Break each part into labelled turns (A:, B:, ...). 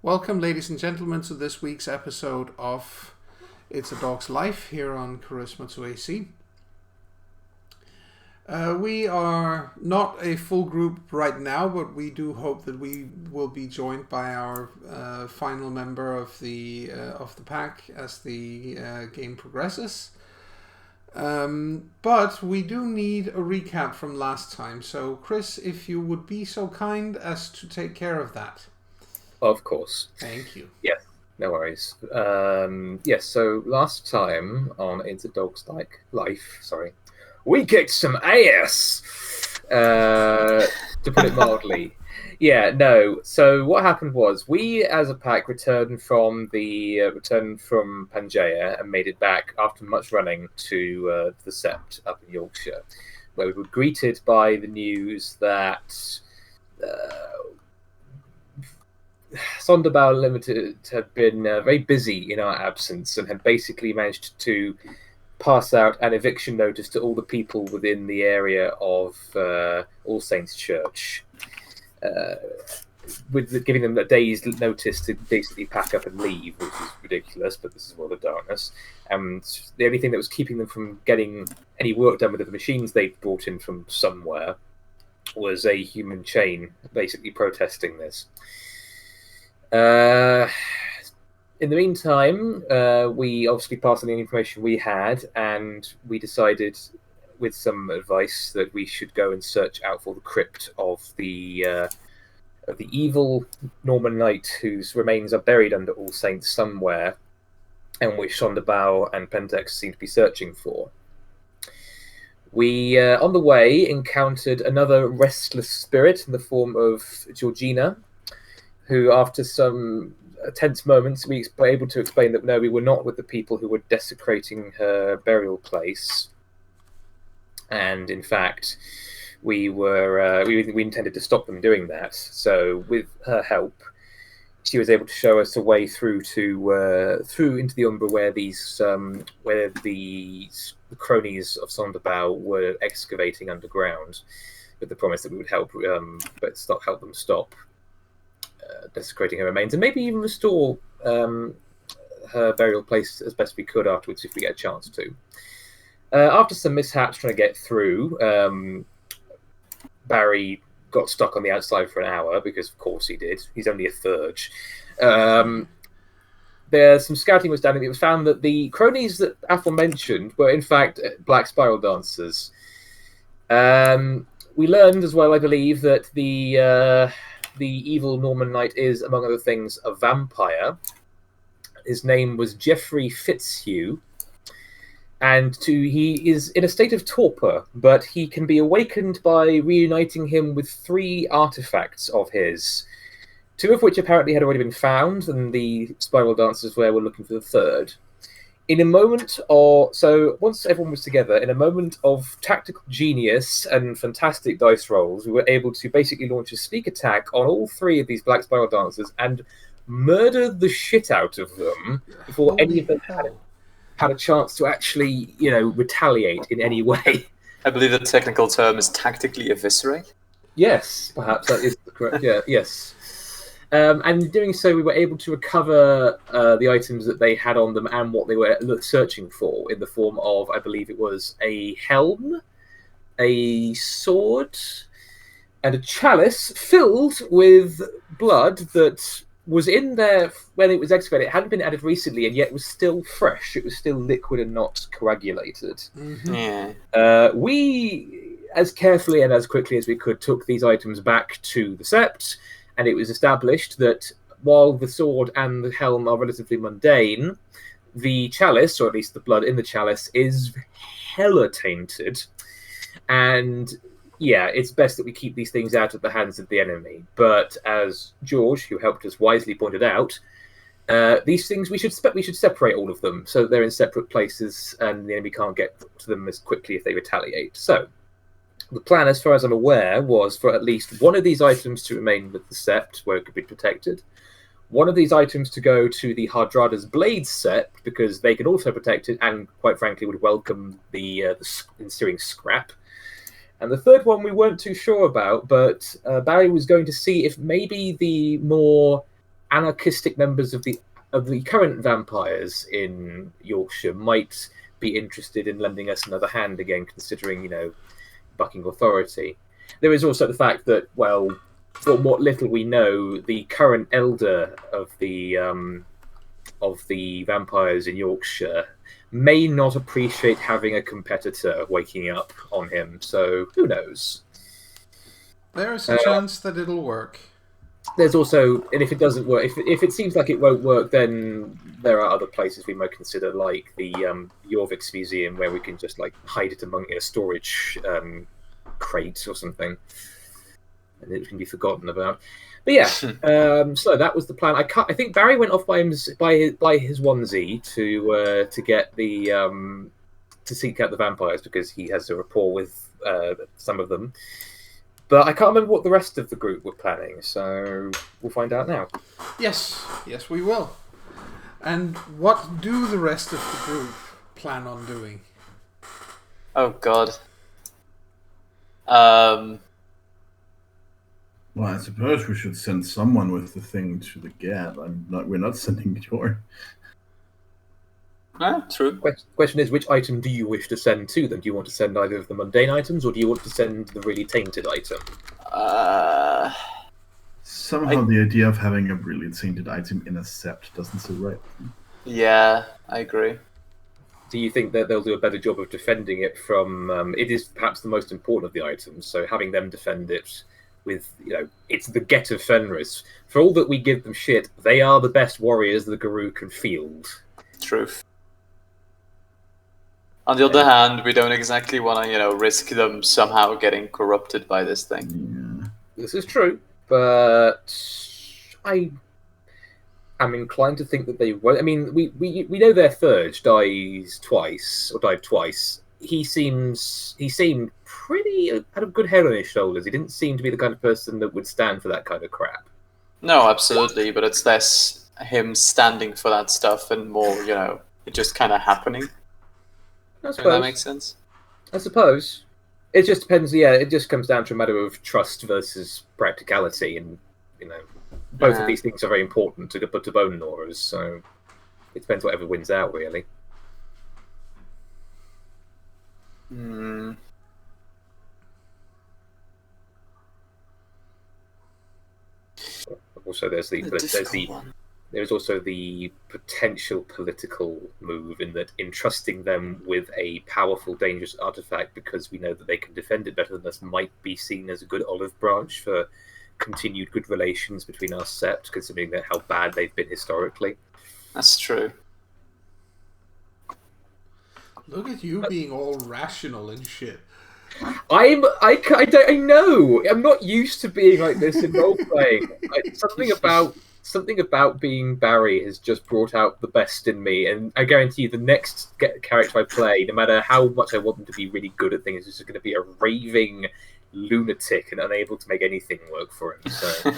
A: Welcome, ladies and gentlemen, to this week's episode of It's a Dog's Life here on CharismaToAC. We are not a full group right now, but we do hope that we will be joined by our final member of the pack as the game progresses. But we do need a recap from last time. So, Chris, if you would be so kind as to take care of that.
B: Of course.
A: Thank you.
B: Yes, no worries. Yes, so last time on It's a Dog's Life, we kicked some ass, to put it mildly. So what happened was we, as a pack, returned from Pangaea and made it back after much running to the Sept up in Yorkshire, where we were greeted by the news that Sonderbauer Limited had been very busy in our absence and had basically managed to pass out an eviction notice to all the people within the area of All Saints Church, with giving them a day's notice to basically pack up and leave, which is ridiculous, but this is World of Darkness. And the only thing that was keeping them from getting any work done with the machines they'd brought in from somewhere was a human chain basically protesting this. In the meantime, we obviously passed on the information we had, and we decided, with some advice, that we should go and search out for the crypt of the evil Norman knight whose remains are buried under All Saints somewhere, and which Sonderbauer and Pentex seem to be searching for. We, on the way, encountered another restless spirit in the form of Georgina, who, after some tense moments, we were able to explain that no, we were not with the people who were desecrating her burial place, and in fact, we intended to stop them doing that. So, with her help, she was able to show us a way through into the Umbra, where the cronies of Sonderbauer were excavating underground, with the promise that we would help, help them stop desecrating her remains, and maybe even restore her burial place as best we could afterwards if we get a chance to. After some mishaps trying to get through, Barry got stuck on the outside for an hour, because of course he did. He's only a thurge. There's some scouting was done, and it was found that the cronies that Athel mentioned were in fact black spiral dancers. We learned as well, I believe, that the evil Norman knight is, among other things, a vampire. His name was Geoffrey Fitzhugh, and he is in a state of torpor, but he can be awakened by reuniting him with 3 artifacts of his, 2 of which apparently had already been found, and the spiral dancers were looking for the 3rd. In a moment once everyone was together, in a moment of tactical genius and fantastic dice rolls, we were able to basically launch a sneak attack on all 3 of these black spiral dancers and murder the shit out of them before any of them had a chance to actually, retaliate in any way.
C: I believe the technical term is tactically eviscerate.
B: Yes, perhaps that is correct. Yeah, yes. And in doing so, we were able to recover the items that they had on them and what they were searching for, in the form of, I believe it was a helm, a sword, and a chalice filled with blood that was in there when it was excavated. It hadn't been added recently, and yet was still fresh. It was still liquid and not coagulated.
C: Mm-hmm. Yeah.
B: We, as carefully and as quickly as we could, took these items back to the Sept, and it was established that while the sword and the helm are relatively mundane, the chalice, or at least the blood in the chalice, is hella tainted. And yeah, it's best that we keep these things out of the hands of the enemy. But as George, who helped us, wisely pointed out, these things, we should separate all of them so that they're in separate places and the enemy can't get to them as quickly if they retaliate. So the plan, as far as I'm aware, was for at least one of these items to remain with the Sept, where it could be protected. One of these items to go to the Hardrada's Blade Sept, because they could also protect it and, quite frankly, would welcome the ensuing scrap. And the third one we weren't too sure about, but Barry was going to see if maybe the more anarchistic members of the current vampires in Yorkshire might be interested in lending us another hand again, considering bucking authority. There is also the fact that, well, from what little we know, the current elder of the vampires in Yorkshire may not appreciate having a competitor waking up on him. So who knows?
A: There is a chance that it'll work.
B: There's also, and if it doesn't work, if it seems like it won't work, then there are other places we might consider, like the Jorvik's Museum, where we can just hide it in a storage crate or something, and it can be forgotten about. But yeah, so that was the plan. I think Barry went off by his onesie to get the to seek out the vampires because he has a rapport with some of them. But I can't remember what the rest of the group were planning, so we'll find out now.
A: Yes, we will. And what do the rest of the group plan on doing?
C: Oh God.
D: Well, I suppose we should send someone with the thing to the Gap. We're not sending Bjorn.
C: True.
B: Question is, which item do you wish to send to them? Do you want to send either of the mundane items, or do you want to send the really tainted item?
D: Somehow the idea of having a really tainted item in a sept doesn't sit right.
C: Yeah, I agree.
B: Do you think that they'll do a better job of defending it from... it is perhaps the most important of the items, so having them defend it with, it's the Get of Fenris. For all that we give them shit, they are the best warriors the Garou can field.
C: Truth. On the other hand, we don't exactly want to, risk them somehow getting corrupted by this thing.
D: Yeah.
B: This is true, but I am inclined to think that they won't. I mean, we know their Thurge died twice. He seemed pretty had a good head on his shoulders. He didn't seem to be the kind of person that would stand for that kind of crap.
C: No, absolutely, but it's less him standing for that stuff and more, it just kind of happening.
B: I suppose.
C: Does that make sense?
B: I suppose. It just depends. Yeah, it just comes down to a matter of trust versus practicality, and both of these things are very important to bone gnawers. So it depends whatever wins out, really. Also, there's also the potential political move in that entrusting them with a powerful, dangerous artifact because we know that they can defend it better than us might be seen as a good olive branch for continued good relations between our sept, considering that how bad they've been historically.
C: That's true.
A: Look at you being all rational and shit.
B: I know. I'm not used to being like this in role playing. Something about being Barry has just brought out the best in me, and I guarantee you the next character I play, no matter how much I want them to be really good at things, is just going to be a raving lunatic and unable to make anything work for him. So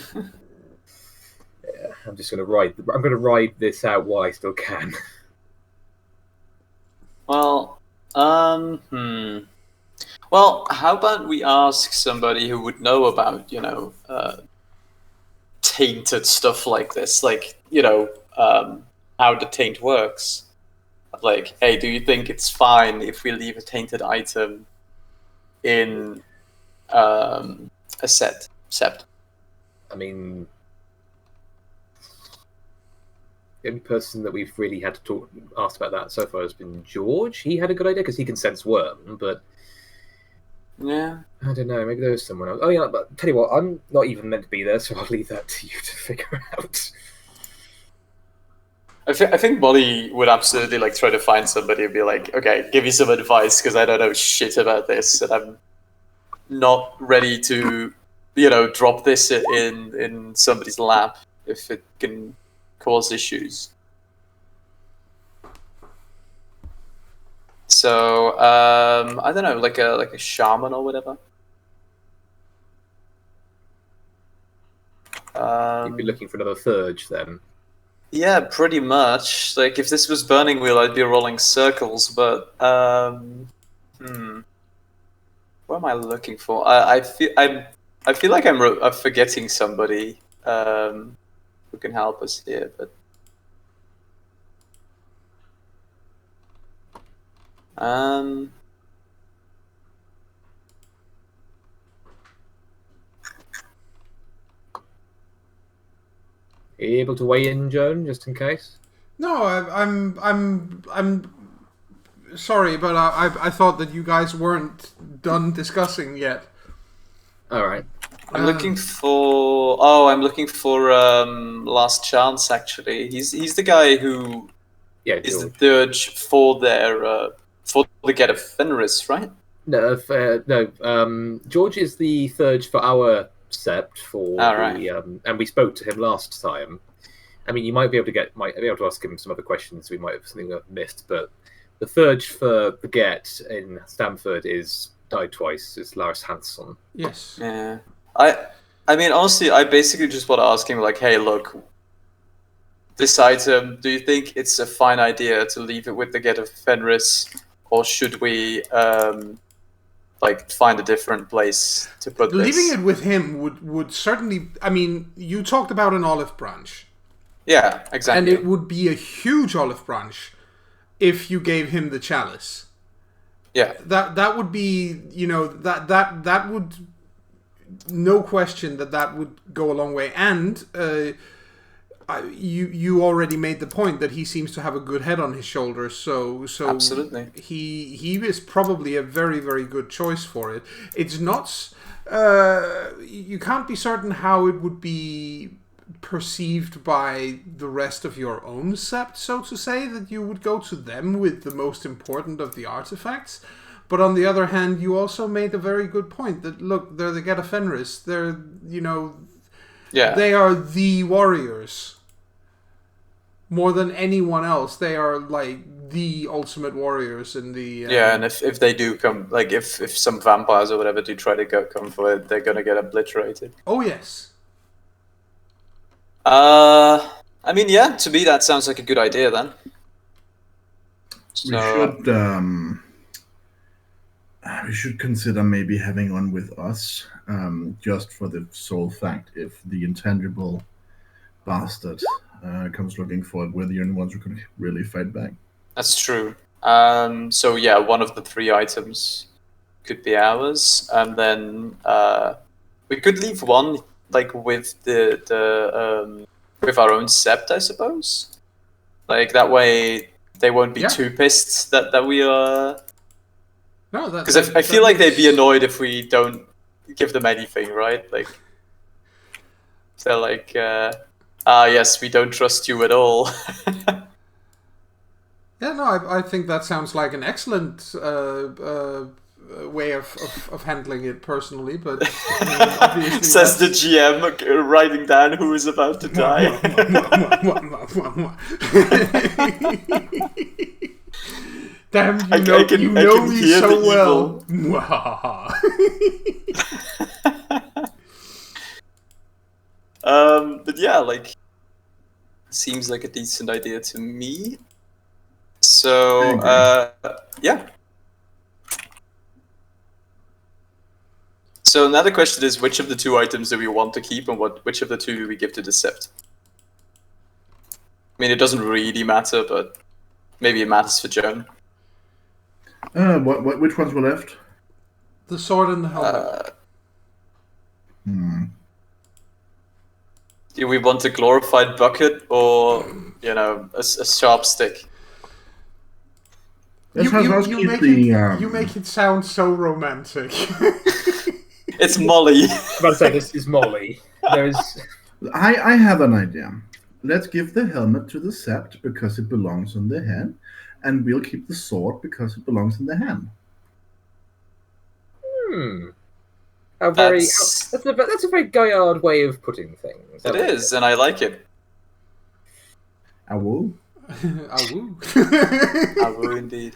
B: yeah, I'm going to ride this out while I still can.
C: Well, Well, how about we ask somebody who would know about, tainted stuff like this, how the taint works. Like, hey, do you think it's fine if we leave a tainted item in a sept?
B: I mean, the only person that we've really had to ask about that so far has been George. He had a good idea because he can sense worm, but
C: yeah,
B: I don't know. Maybe there was someone else. Oh yeah, but tell you what, I'm not even meant to be there, so I'll leave that to you to figure out.
C: I think Molly would absolutely try to find somebody and be like, okay, give me some advice because I don't know shit about this and I'm not ready to, drop this in somebody's lap if it can cause issues. So I don't know, like a shaman or whatever.
B: You'd be looking for another Thurge then.
C: Yeah, pretty much. Like, if this was Burning Wheel, I'd be rolling circles, but what am I looking for? I feel like I'm forgetting somebody. who can help us here, but
B: Are you able to weigh in, Joan, just in case?
A: No, I'm sorry, but I thought that you guys weren't done discussing yet.
B: All right.
C: I'm looking for. I'm looking for Last Chance. Actually, he's the guy who is the third for their for the Get of Fenris, right?
B: No, no. George is the third for our sept for and we spoke to him last time. I mean, you might be able to ask him some other questions. We might have something I've missed, but the third for the Get in Stamford died twice. It's Lars Hansson.
A: Yes.
C: Yeah. I mean, honestly, I basically just want to ask him, like, hey, look, this item, do you think it's a fine idea to leave it with the Get of Fenris, or should we, find a different place to put this?
A: Leaving it with him would certainly... I mean, you talked about an olive branch.
C: Yeah, exactly.
A: And it would be a huge olive branch if you gave him the chalice.
C: Yeah.
A: That would be, that would... No question that would go a long way. And you already made the point that he seems to have a good head on his shoulders. So
C: absolutely,
A: he is probably a very, very good choice for it. It's not. You can't be certain how it would be perceived by the rest of your own sept, so to say, that you would go to them with the most important of the artifacts. But on the other hand, you also made a very good point that, look, they're the Get of Fenris. They're, they are the warriors. More than anyone else, they are like the ultimate warriors in the...
C: and if they do come, like if some vampires or whatever do try to come for it, they're going to get obliterated.
A: Oh, yes.
C: I mean, yeah, to me that sounds like a good idea then. So,
D: we should consider maybe having one with us, just for the sole fact if the intangible bastard comes looking for it, we're the only ones who can really fight back.
C: That's true. So yeah, one of the 3 items could be ours, and then we could leave one like with the with our own sept, I suppose. Like that way, they won't be too pissed that we are.
A: No,
C: because I feel like they'd be annoyed if we don't give them anything, right? Like they're like, yes, we don't trust you at all.
A: Yeah, no, I think that sounds like an excellent way of handling it personally, but obviously
C: says the GM writing down who is about to die.
A: Damn, you know me so well.
C: But yeah, like, seems like a decent idea to me. So, yeah. So another question is, which of the 2 items do we want to keep, and which of the 2 do we give to the sept? I mean, it doesn't really matter, but maybe it matters for Joan.
D: Which ones were left?
A: The sword and the helmet.
C: Do we want a glorified bucket or, a sharp stick?
A: You make it sound so romantic.
C: It's Molly.
B: I was about to say, this is Molly.
D: I have an idea. Let's give the helmet to the sept because it belongs on the head, and we'll keep the sword because it belongs in the hand.
B: That's a very Gaillard way of putting things.
C: It is, and I like it.
D: Awoo.
A: Awoo.
C: Awoo indeed.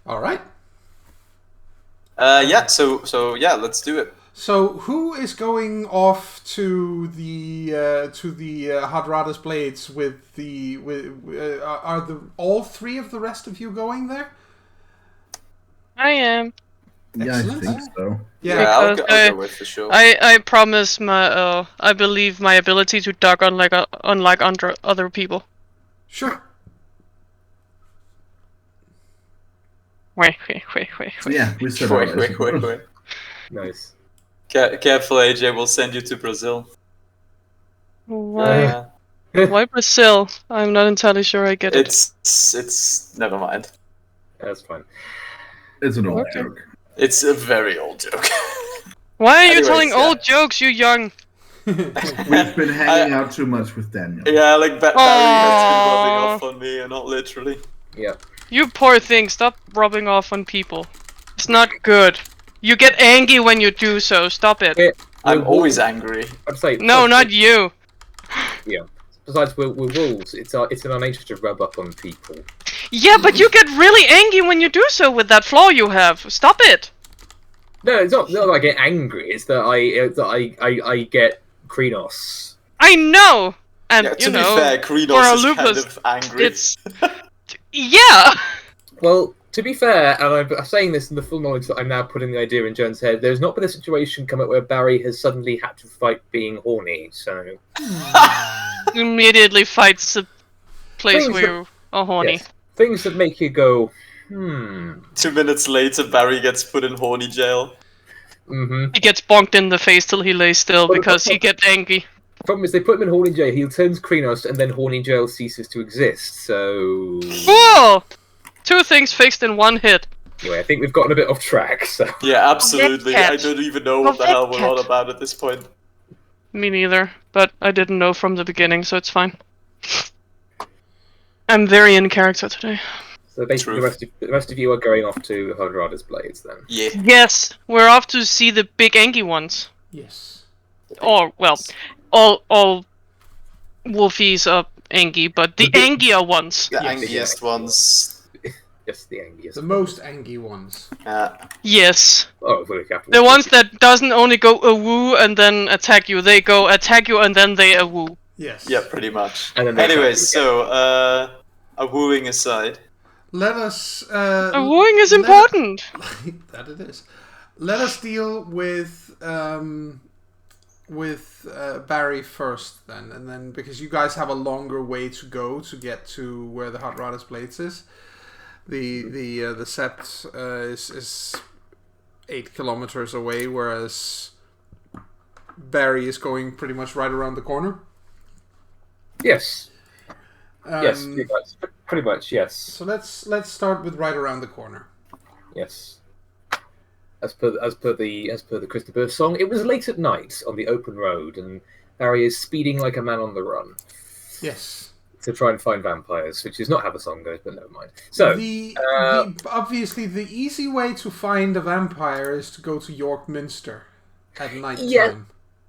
A: All right.
C: Yeah. So yeah, let's do it.
A: So who is going off to the Hadrada's Blades with the all 3 of the rest of you going there?
E: I am.
D: Yeah, I
A: Excellent.
D: think so.
A: Yeah.
C: Yeah, I'll
E: Because
C: go with for sure.
E: I promise I believe my ability to duck unlike other people.
A: Sure.
E: Wait.
D: So yeah, we set out.
C: Wait.
B: Nice.
C: Careful, AJ. We'll send you to Brazil.
E: Why? Why Brazil? I'm not entirely sure I get it.
C: It's never mind.
B: That's fine.
D: It's an old
E: Okay.
D: joke.
C: It's a very old joke.
E: Why are you
C: Anyways,
E: telling
C: yeah.
E: old jokes, you young?
D: We've been hanging out too much with Daniel.
C: Yeah, like Barry has been rubbing off on me, and not literally.
B: Yeah.
E: You poor thing, stop rubbing off on people. It's not good. You get angry when you do so, stop it.
B: Yeah.
C: I'm always angry.
B: I'd say
E: No, not you.
B: Yeah. Besides, we're wolves. It's in our nature to rub up on people.
E: Yeah, but you get really angry when you do so with that flaw you have. Stop it.
B: No, it's not that I get angry. It's that I get Krenos.
E: I know. And
C: Yeah,
E: you
C: to be
E: know,
C: fair,
E: for a
C: Krenos is kind
E: lupus,
C: of angry.
E: it's yeah.
B: Well, to be fair, and I'm saying this in the full knowledge that I'm now putting the idea in John's head, there's not been a situation come up where Barry has suddenly had to fight being horny, so...
E: Immediately fights the place
B: Things
E: where you are horny.
B: Yes, things that make you go, 2
C: minutes later, Barry gets put in horny jail.
B: Mm-hmm.
E: He gets bonked in the face till he lays still because he gets angry.
B: Problem is, they put him in horny jail, he turns Krenos, and then horny jail ceases to exist, so...
E: Cool! 2 things fixed in 1 hit.
B: Anyway, I think we've gotten a bit off track, so...
C: Yeah, absolutely.
E: Cat.
C: I don't even know what the hell we're on about at this point.
E: Me neither, but I didn't know from the beginning, so it's fine. I'm very in character today.
B: So basically, the rest of you are going off to Hodrada's Blades, then.
C: Yeah.
E: Yes, we're off to see the big angry ones.
A: Yes.
E: Or, well, all wolfies are angry, but the angrier ones.
C: The angriest ones.
B: Yes, the angriest.
A: The most angry ones.
E: Yes.
B: Oh, well, you have to
E: The ones that doesn't only go a-woo and then attack you, they go attack you and then they a-woo.
A: Yes.
C: Yeah, pretty much.
B: And then they
C: Anyways,
B: attack you
C: so, a wooing aside.
A: Let us.
E: A-wooing is important.
A: That it is. Let us deal with Barry first, then, and then because you guys have a longer way to go to get to where the Hot Rodders Blades is. The Sept is 8 kilometers away, whereas Barry is going pretty much right around the corner.
B: Yes. Yes, pretty much, yes.
A: So let's start with right around the corner.
B: Yes. As per the Christopher song, it was late at night on the open road, and Barry is speeding like a man on the run.
A: Yes.
B: To try and find vampires, which is not how the song goes, but never mind. So,
A: obviously the easy way to find a vampire is to go to York Minster at night time.
B: yes.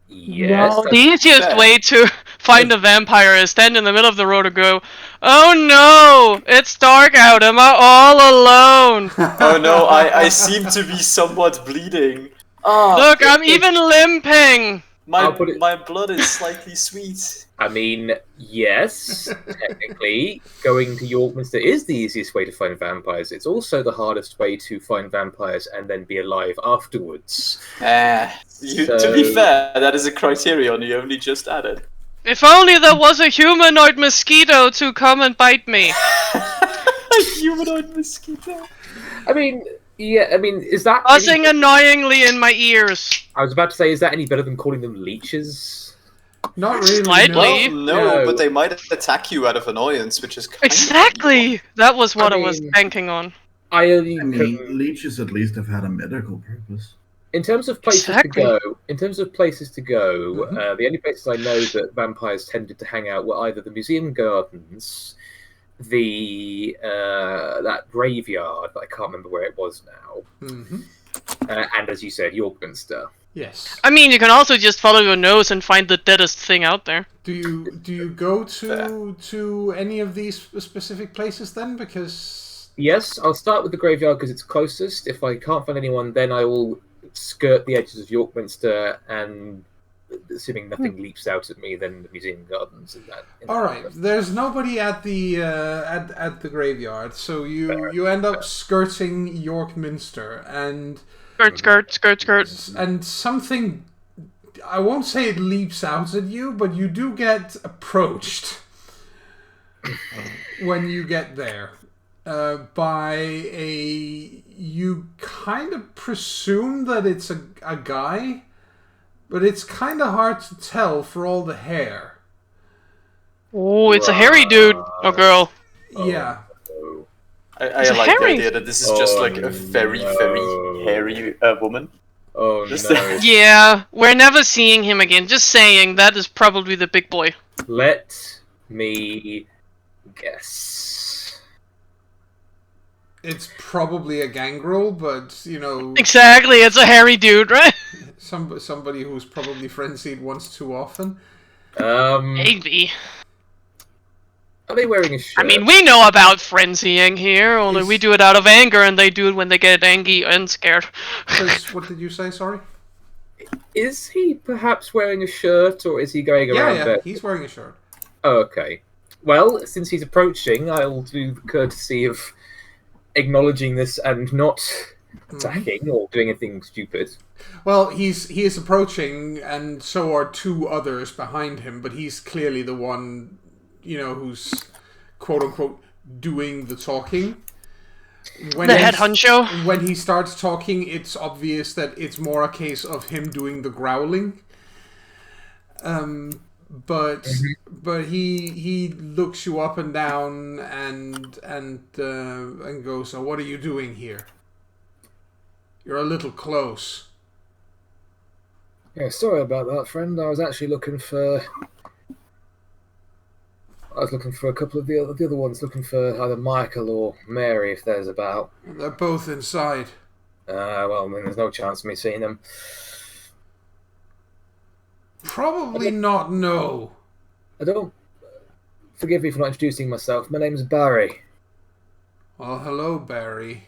E: No, the easiest way to find a vampire is stand in the middle of the road and go, "Oh no, it's dark out. Am I all alone?"
C: Oh no, I seem to be somewhat bleeding.
E: Look, I'm even limping.
C: My blood is slightly sweet.
B: I mean, yes, technically, going to York Minster is the easiest way to find vampires. It's also the hardest way to find vampires and then be alive afterwards.
C: To be fair, that is a criterion you only just added.
E: If only there was a humanoid mosquito to come and bite me.
C: A humanoid mosquito?
B: I mean, is that...
E: Buzzing annoyingly in my ears.
B: I was about to say, is that any better than calling them leeches?
A: Not really.
E: Slightly.
C: No, but they might attack you out of annoyance, which is kind
E: Exactly! That was what I was banking on.
B: I
D: mean, leeches at least have had a medical purpose.
B: In terms of places to go, the only places I know that vampires tended to hang out were either the museum gardens, that graveyard, but I can't remember where it was now, and as you said, York Minster.
A: Yes.
E: I mean, you can also just follow your nose and find the deadest thing out there.
A: Do you go to any of these specific places then? Because
B: yes, I'll start with the graveyard because it's closest. If I can't find anyone, then I will skirt the edges of York Minster, and assuming nothing leaps out at me, then the museum gardens and that.
A: All right, there's nobody at the at the graveyard, so you end up skirting York Minster, and
E: Skirt.
A: And something, I won't say it leaps out at you, but you do get approached when you get there by you kind of presume that it's a guy, but it's kind of hard to tell for all the hair.
E: Oh, it's a hairy dude or girl.
A: Yeah.
C: I like the idea that this is just like a very, very hairy woman.
B: Oh
C: Just
B: no.
E: Yeah, we're never seeing him again. Just saying, that is probably the big boy.
B: Let me guess.
A: It's probably a gangrel, but, you know...
E: Exactly, it's a hairy dude, right?
A: Somebody who's probably frenzied once too often.
E: Maybe.
B: Are they wearing a shirt?
E: I mean, we know about frenzying here, only we do it out of anger, and they do it when they get angry and scared.
A: Chris, what did you say, sorry?
B: Is he perhaps wearing a shirt, or is he going around there?
A: Yeah, he's wearing a shirt.
B: Oh, okay. Well, since he's approaching, I'll do the courtesy of acknowledging this and not attacking or doing anything stupid.
A: Well, he is approaching, and so are two others behind him, but he's clearly the one, you know, who's quote-unquote doing the talking. When
E: the head honcho?
A: When he starts talking, it's obvious that it's more a case of him doing the growling. But he looks you up and down and goes, "So what are you doing here? You're a little close."
B: Yeah, sorry about that, friend. I was actually looking for a couple of the other ones, looking for either Michael or Mary, if there's about.
A: They're both inside.
B: Well, then there's no chance of me seeing them.
A: Probably not, no.
B: I don't... Forgive me for not introducing myself. My name's Barry.
A: Well, hello, Barry.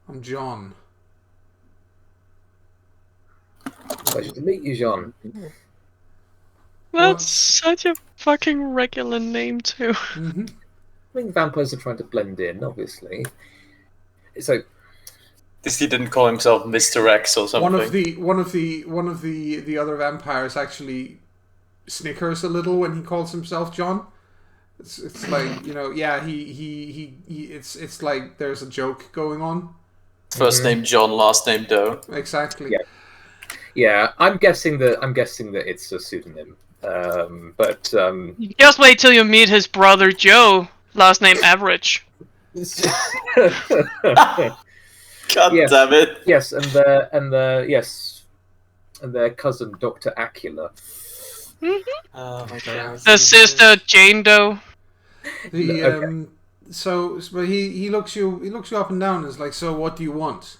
A: I'm John.
B: Pleasure to meet you, John.
E: That's such a fucking regular name, too.
A: Mm-hmm.
B: I mean, vampires are trying to blend in, obviously. So...
C: This he didn't call himself Mr. X or something.
A: One of the other vampires actually snickers a little when he calls himself John. It's like, you know, yeah, he it's like there's a joke going on.
C: First name John, last name Doe.
A: Exactly.
B: Yeah, I'm guessing that it's a pseudonym. But
E: Just wait till you meet his brother Joe, last name Average.
C: God damn it!
B: Yes, and their cousin Dr. Acula.
C: Oh my god.
E: The sister Jane Doe.
A: But he looks you up and down and is like, "So what do you want?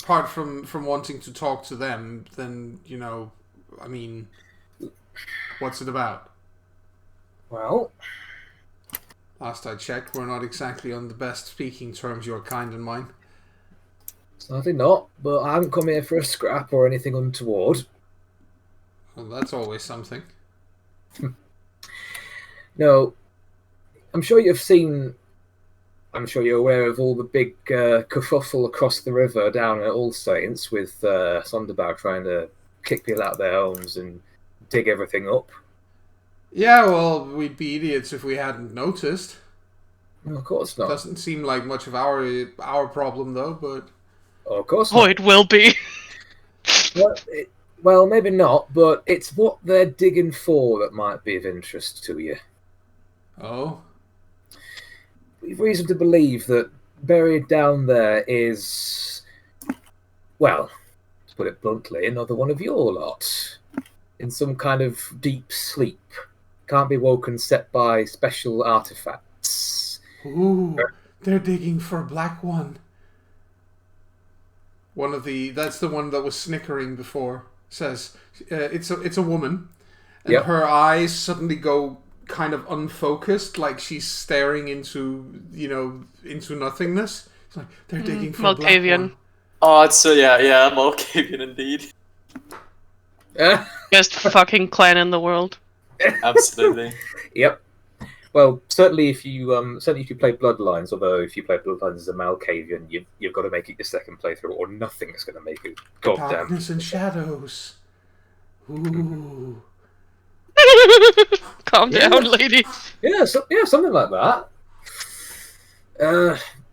A: Apart from wanting to talk to them, then, you know, I mean, what's it about?"
B: Well,
A: last I checked, we're not exactly on the best speaking terms, your kind and mine.
B: Sadly not, but I haven't come here for a scrap or anything untoward.
A: Well, that's always something.
B: No, I'm sure you're aware of all the big kerfuffle across the river down at All Saints with Sonderbow trying to kick people out of their homes and dig everything up.
A: Yeah, well, we'd be idiots if we hadn't noticed.
B: No, of course not.
A: Doesn't seem like much of our problem, though, but...
B: Oh, of course not.
E: Oh, it will be.
B: Well, maybe not, but it's what they're digging for that might be of interest to you.
A: Oh?
B: We've reason to believe that buried down there is, well, to put it bluntly, another one of your lot. In some kind of deep sleep. Can't be woken except by special artifacts.
A: Ooh, they're digging for a black one. That's the one that was snickering before, says, it's a woman, and her eyes suddenly go kind of unfocused, like she's staring into nothingness. It's like, they're digging for a black one.
C: Oh, it's Malkavian indeed.
E: Best fucking clan in the world.
C: Absolutely.
B: Yep. Well, certainly if you play Bloodlines, although if you play Bloodlines as a Malkavian, you've got to make it your second playthrough, or nothing is going to make it. Goddamn.
A: Darkness and shadows. Ooh.
E: Calm down, lady.
B: Yeah, something like that.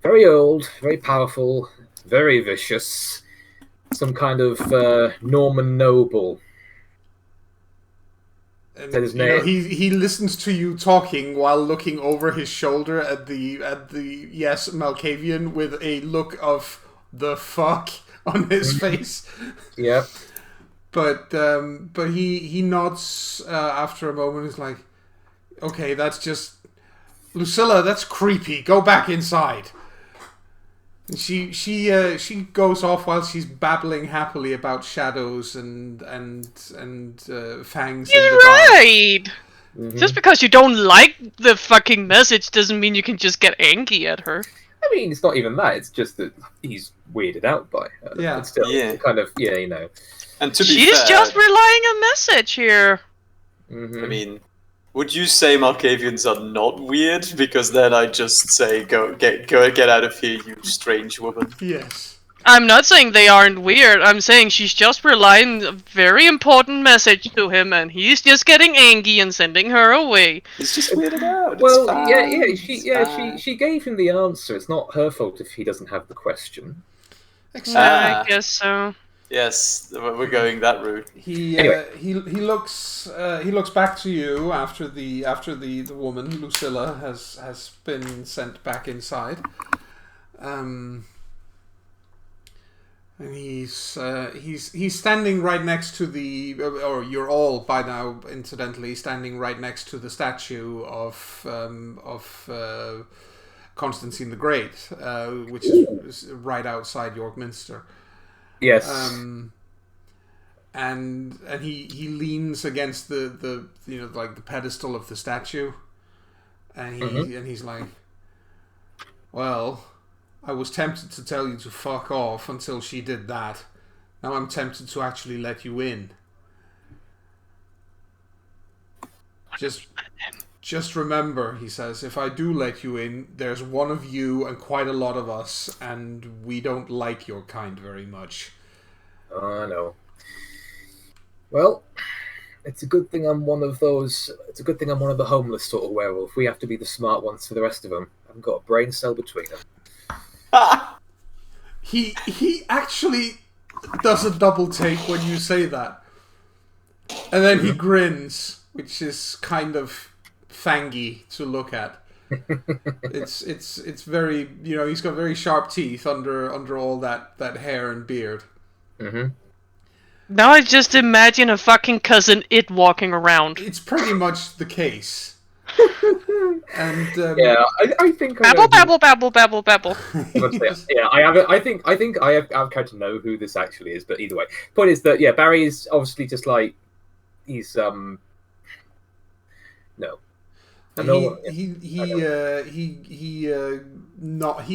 B: Very old, very powerful, very vicious. Some kind of Norman noble.
A: And,
B: his name.
A: He listens to you talking while looking over his shoulder at the Malkavian with a look of the fuck on his face.
B: Yeah.
A: But he nods after a moment. He's like, okay, that's just Lucilla. That's creepy. Go back inside. And she goes off while she's babbling happily about shadows and fangs.
E: You're
A: in the dark.
E: right. Mm-hmm. Just because you don't like the fucking message doesn't mean you can just get angry at her.
B: I mean, it's not even that. It's just that he's weirded out by her.
A: Yeah.
B: It's still kind of, you know.
C: And to be
E: She's
C: fair,
E: just relaying a message here.
B: Mm-hmm.
C: I mean, would you say Malkavians are not weird? Because then I'd just say, go get out of here, you strange woman.
A: Yes.
E: I'm not saying they aren't weird. I'm saying she's just relaying a very important message to him, and he's just getting angry and sending her away.
C: He's just weirded out.
B: Well,
C: It's
B: she gave him the answer. It's not her fault if he doesn't have the question.
E: I guess so.
C: Yes, we're going that route.
A: He looks back to you after the woman Lucilla has been sent back inside. And he's standing right next to or you're all by now incidentally standing right next to the statue of Constantine the Great, which is right outside York Minster.
B: Yes.
A: And he leans against the like the pedestal of the statue, and he's like, well, I was tempted to tell you to fuck off until she did that. Now I'm tempted to actually let you in. Just remember, he says, if I do let you in, there's one of you and quite a lot of us, and we don't like your kind very much.
B: I know. Well, it's a good thing I'm one of those. It's a good thing I'm one of the homeless sort of werewolf. We have to be the smart ones for the rest of them. I haven't got a brain cell between them.
A: He actually does a double take when you say that, and then he grins, which is kind of fangy to look at. It's very, he's got very sharp teeth under all that hair and beard.
B: Mm-hmm.
E: Now I just imagine a fucking cousin It walking around.
A: It's pretty much the case. And
B: I think
E: babble.
B: Yeah, I think I have come to know who this actually is, but either way, point is that Barry is obviously just like he's no.
A: He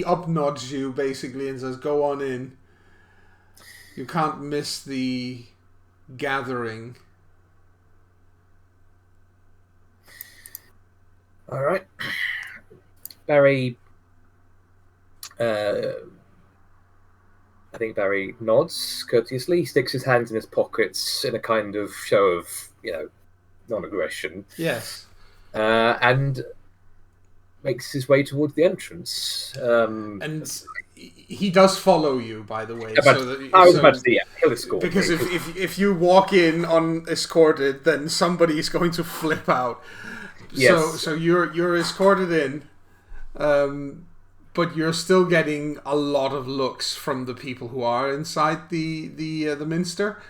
A: upnods you basically and says, "Go on in. You can't miss the gathering."
B: All right, Barry. I think Barry nods courteously. He sticks his hands in his pockets in a kind of show of, non-aggression.
A: Yes.
B: And makes his way towards the entrance.
A: And he does follow you, by the way.
B: I was about to say, he'll escort me.
A: Because if you walk in unescorted, then somebody's going to flip out.
B: Yes.
A: So you're escorted in, but you're still getting a lot of looks from the people who are inside the minster.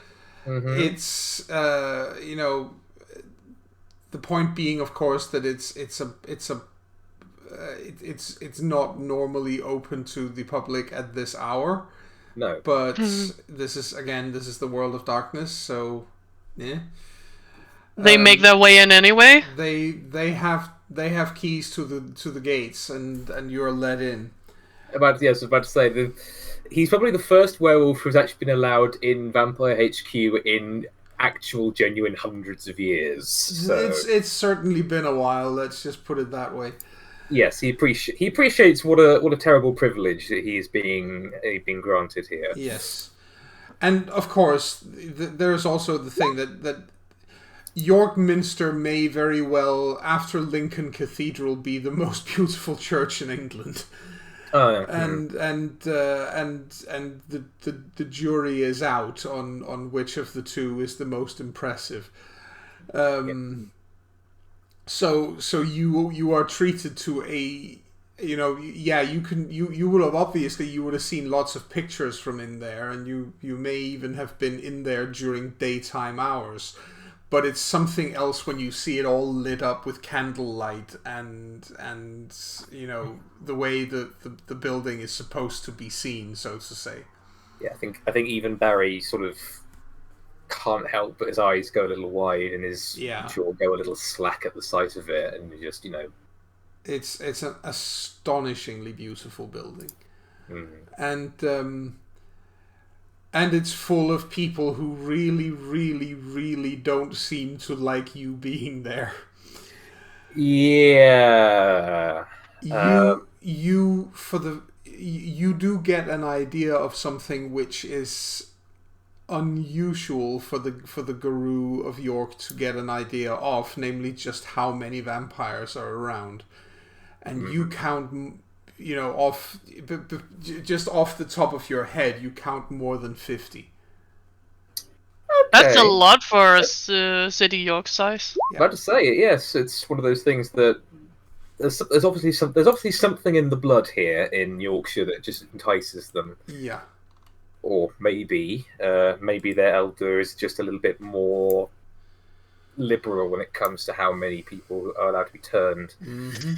B: Mm-hmm.
A: It's the point being, of course, that it's not normally open to the public at this hour.
B: No.
A: But this is the world of darkness, so yeah.
E: They make their way in anyway.
A: They have keys to the gates, and you're let in.
B: I was about to say he's probably the first werewolf who's actually been allowed in Vampire HQ in actual, genuine hundreds of years. So,
A: It's certainly been a while. Let's just put it that way.
B: yes, he appreciates what a terrible privilege that he's being granted here.
A: Yes, and of course, there's also the thing that York Minster may very well, after Lincoln Cathedral, be the most beautiful church in England. And the jury is out on which of the two is the most impressive. So you are treated to a, you would have obviously seen lots of pictures from in there, and you may even have been in there during daytime hours. But it's something else when you see it all lit up with candlelight and the way the building is supposed to be seen, so to say.
B: Yeah, I think even Barry sort of can't help but his eyes go a little wide and his jaw go a little slack at the sight of it, and just
A: it's an astonishingly beautiful building, and it's full of people who really, really, really don't seem to like you being there.
B: Yeah.
A: You do get an idea of something which is unusual for the Guru of York to get an idea of, namely just how many vampires are around, and you count. Just off the top of your head, you count more than 50.
B: Okay.
E: That's a lot for a city York size.
B: Yeah. About to say it. Yes, it's one of those things that there's obviously something in the blood here in Yorkshire that just entices them.
A: Yeah.
B: Or maybe their elder is just a little bit more liberal when it comes to how many people are allowed to be turned.
A: Mm-hmm.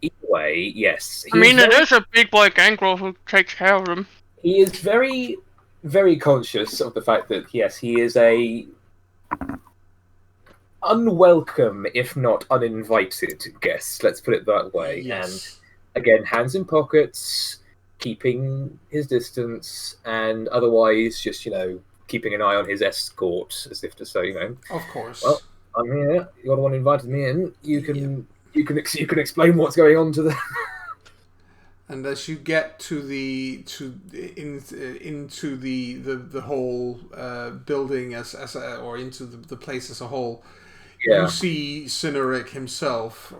B: Either way, yes.
E: It is a big boy gangrel who takes care of him.
B: He is very, very conscious of the fact that, yes, he is a unwelcome, if not uninvited guest, let's put it that way.
A: Yes.
B: And again, hands in pockets, keeping his distance, and otherwise just, keeping an eye on his escort, as if to say,
A: Of course.
B: Well, I'm here, you're the one who invited me in, you can explain what's going on to them.
A: And as you get into the whole building or into the place as a whole, you see Kineric himself,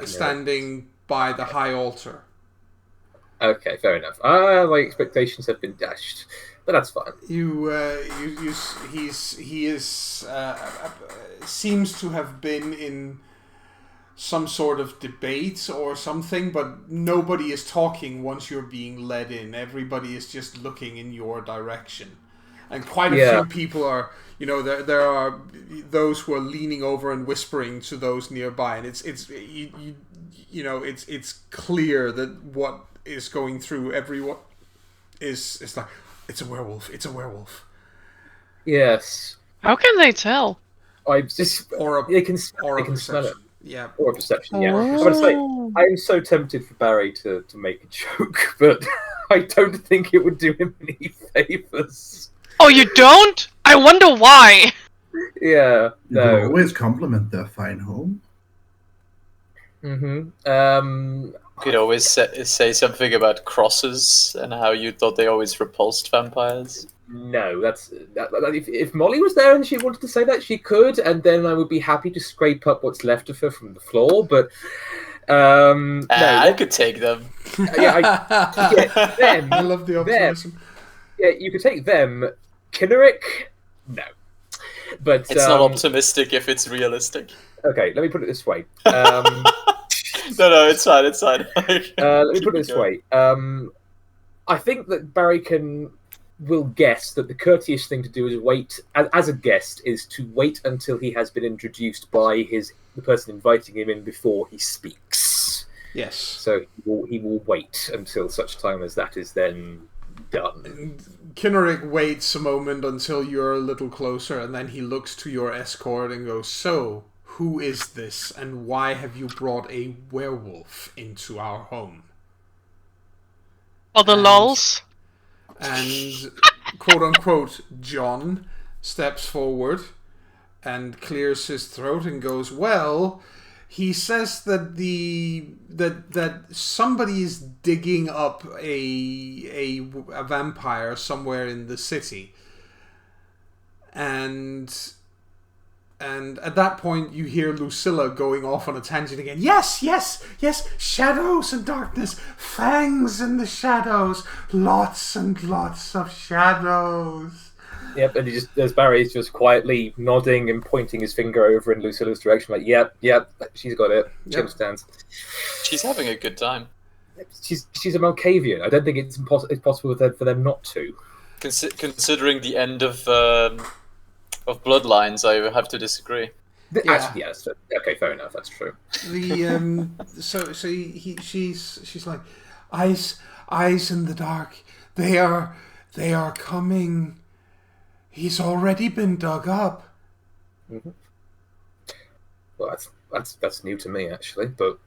A: standing by the high altar.
B: Okay, fair enough. My expectations have been dashed, but that's fine.
A: He seems to have been in some sort of debate or something, but nobody is talking once you're being led in. Everybody is just looking in your direction, and quite a few people are. There are those who are leaning over and whispering to those nearby, and it's clear that what is going through everyone is like, it's a werewolf. It's a werewolf.
B: Yes.
E: How can they tell?
B: They can smell it.
A: Yeah.
B: Or a perception, yeah. I was say, I'm so tempted for Barry to make a joke, but I don't think it would do him any favours.
E: Oh, you don't? I wonder why.
B: Yeah, no.
D: You always compliment their fine home.
B: Mm-hmm.
C: Could always say something about crosses and how you thought they always repulsed vampires.
B: No, if Molly was there and she wanted to say that, she could, and then I would be happy to scrape up what's left of her from the floor. But no,
C: I could take them.
B: Them.
A: I love the optimism.
B: Yeah, you could take them. Kineric, no. But
C: it's not optimistic if it's realistic.
B: Okay, let me put it this way.
C: No, it's fine. It's fine.
B: Let me put it this way. I think that Barry will guess that the courteous thing to do is wait, as a guest, is to wait until he has been introduced by the person inviting him in before he speaks.
A: Yes.
B: So he will wait until such time as that is then done.
A: Kineric waits a moment until you're a little closer, and then he looks to your escort and goes, "So, who is this, and why have you brought a werewolf into our home?"
E: For the lulz.
A: And quote-unquote John steps forward and clears his throat and goes, well, he says that that somebody is digging up a vampire somewhere in the city. And at that point, you hear Lucilla going off on a tangent again. Yes, yes, yes, shadows and darkness, fangs in the shadows, lots and lots of shadows.
B: Yep, and there's Barry's just quietly nodding and pointing his finger over in Lucilla's direction, like, yep, she's got it. She understands.
C: She's having a good time.
B: She's a Malkavian. I don't think it's possible for them not to.
C: Considering the end of Bloodlines, I have to disagree.
B: Actually, yes. Okay, fair enough. That's true.
A: She's like, eyes in the dark. They are coming. He's already been dug up.
B: Mm-hmm. Well, that's new to me, actually. But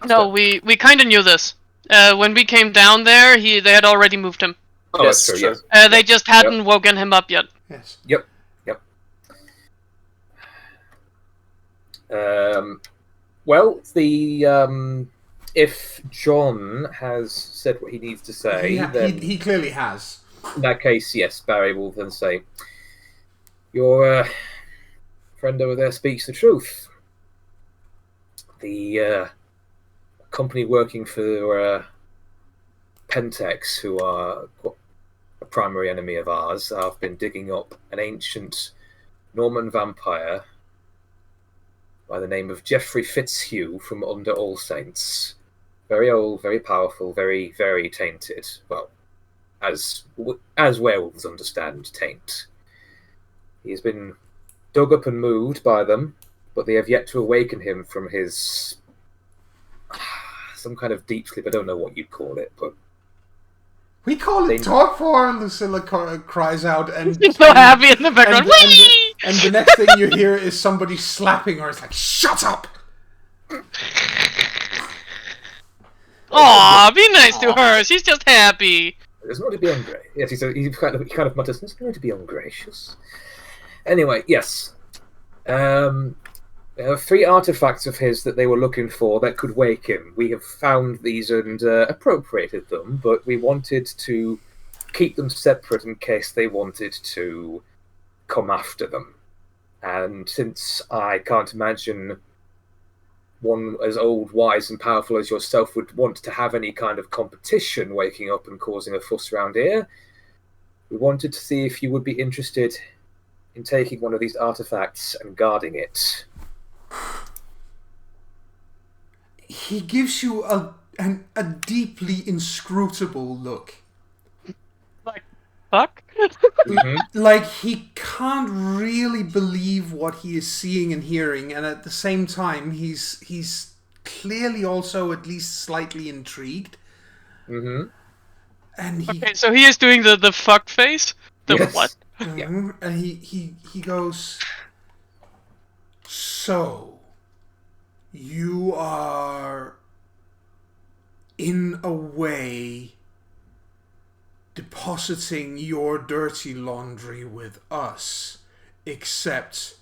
E: no, we kind of knew this. When we came down there, they had already moved him.
B: Oh, yes, that's true.
E: Yes. They just hadn't woken him up yet.
A: Yes.
B: Yep. Well, if John has said what he needs to say, then
A: he clearly has.
B: In that case, yes, Barry will then say, your friend over there speaks the truth. The company working for Pentex, who are a primary enemy of ours, have been digging up an ancient Norman vampire by the name of Geoffrey Fitzhugh from under All Saints. Very old, very powerful, very, very tainted. Well, as werewolves understand taint. He has been dug up and moved by them, but they have yet to awaken him from his some kind of deep sleep. I don't know what you'd call it, but
A: we call it torpor. Lucilla cries out, and
E: she's so happy in the background.
A: And the next thing you hear is somebody slapping her. It's like, shut up!
E: Aw, be nice to her. She's just happy.
B: There's no to be ungracious. Yes, he kind of mutters, there's no to be ungracious. Anyway, yes. There are 3 artifacts of his that they were looking for that could wake him. We have found these and appropriated them, but we wanted to keep them separate in case they wanted to come after them. And since I can't imagine one as old, wise, and powerful as yourself would want to have any kind of competition waking up and causing a fuss around here, we wanted to see if you would be interested in taking one of these artifacts and guarding it.
A: He gives you a deeply inscrutable look.
E: Like, fuck?
A: Like, he can't really believe what he is seeing and hearing, and at the same time, he's clearly also at least slightly intrigued.
B: Mm-hmm.
A: And
E: okay, so he is doing the fuck face?
B: Yes.
E: What?
A: Yeah. And he goes, so, you are, in a way, depositing your dirty laundry with us, except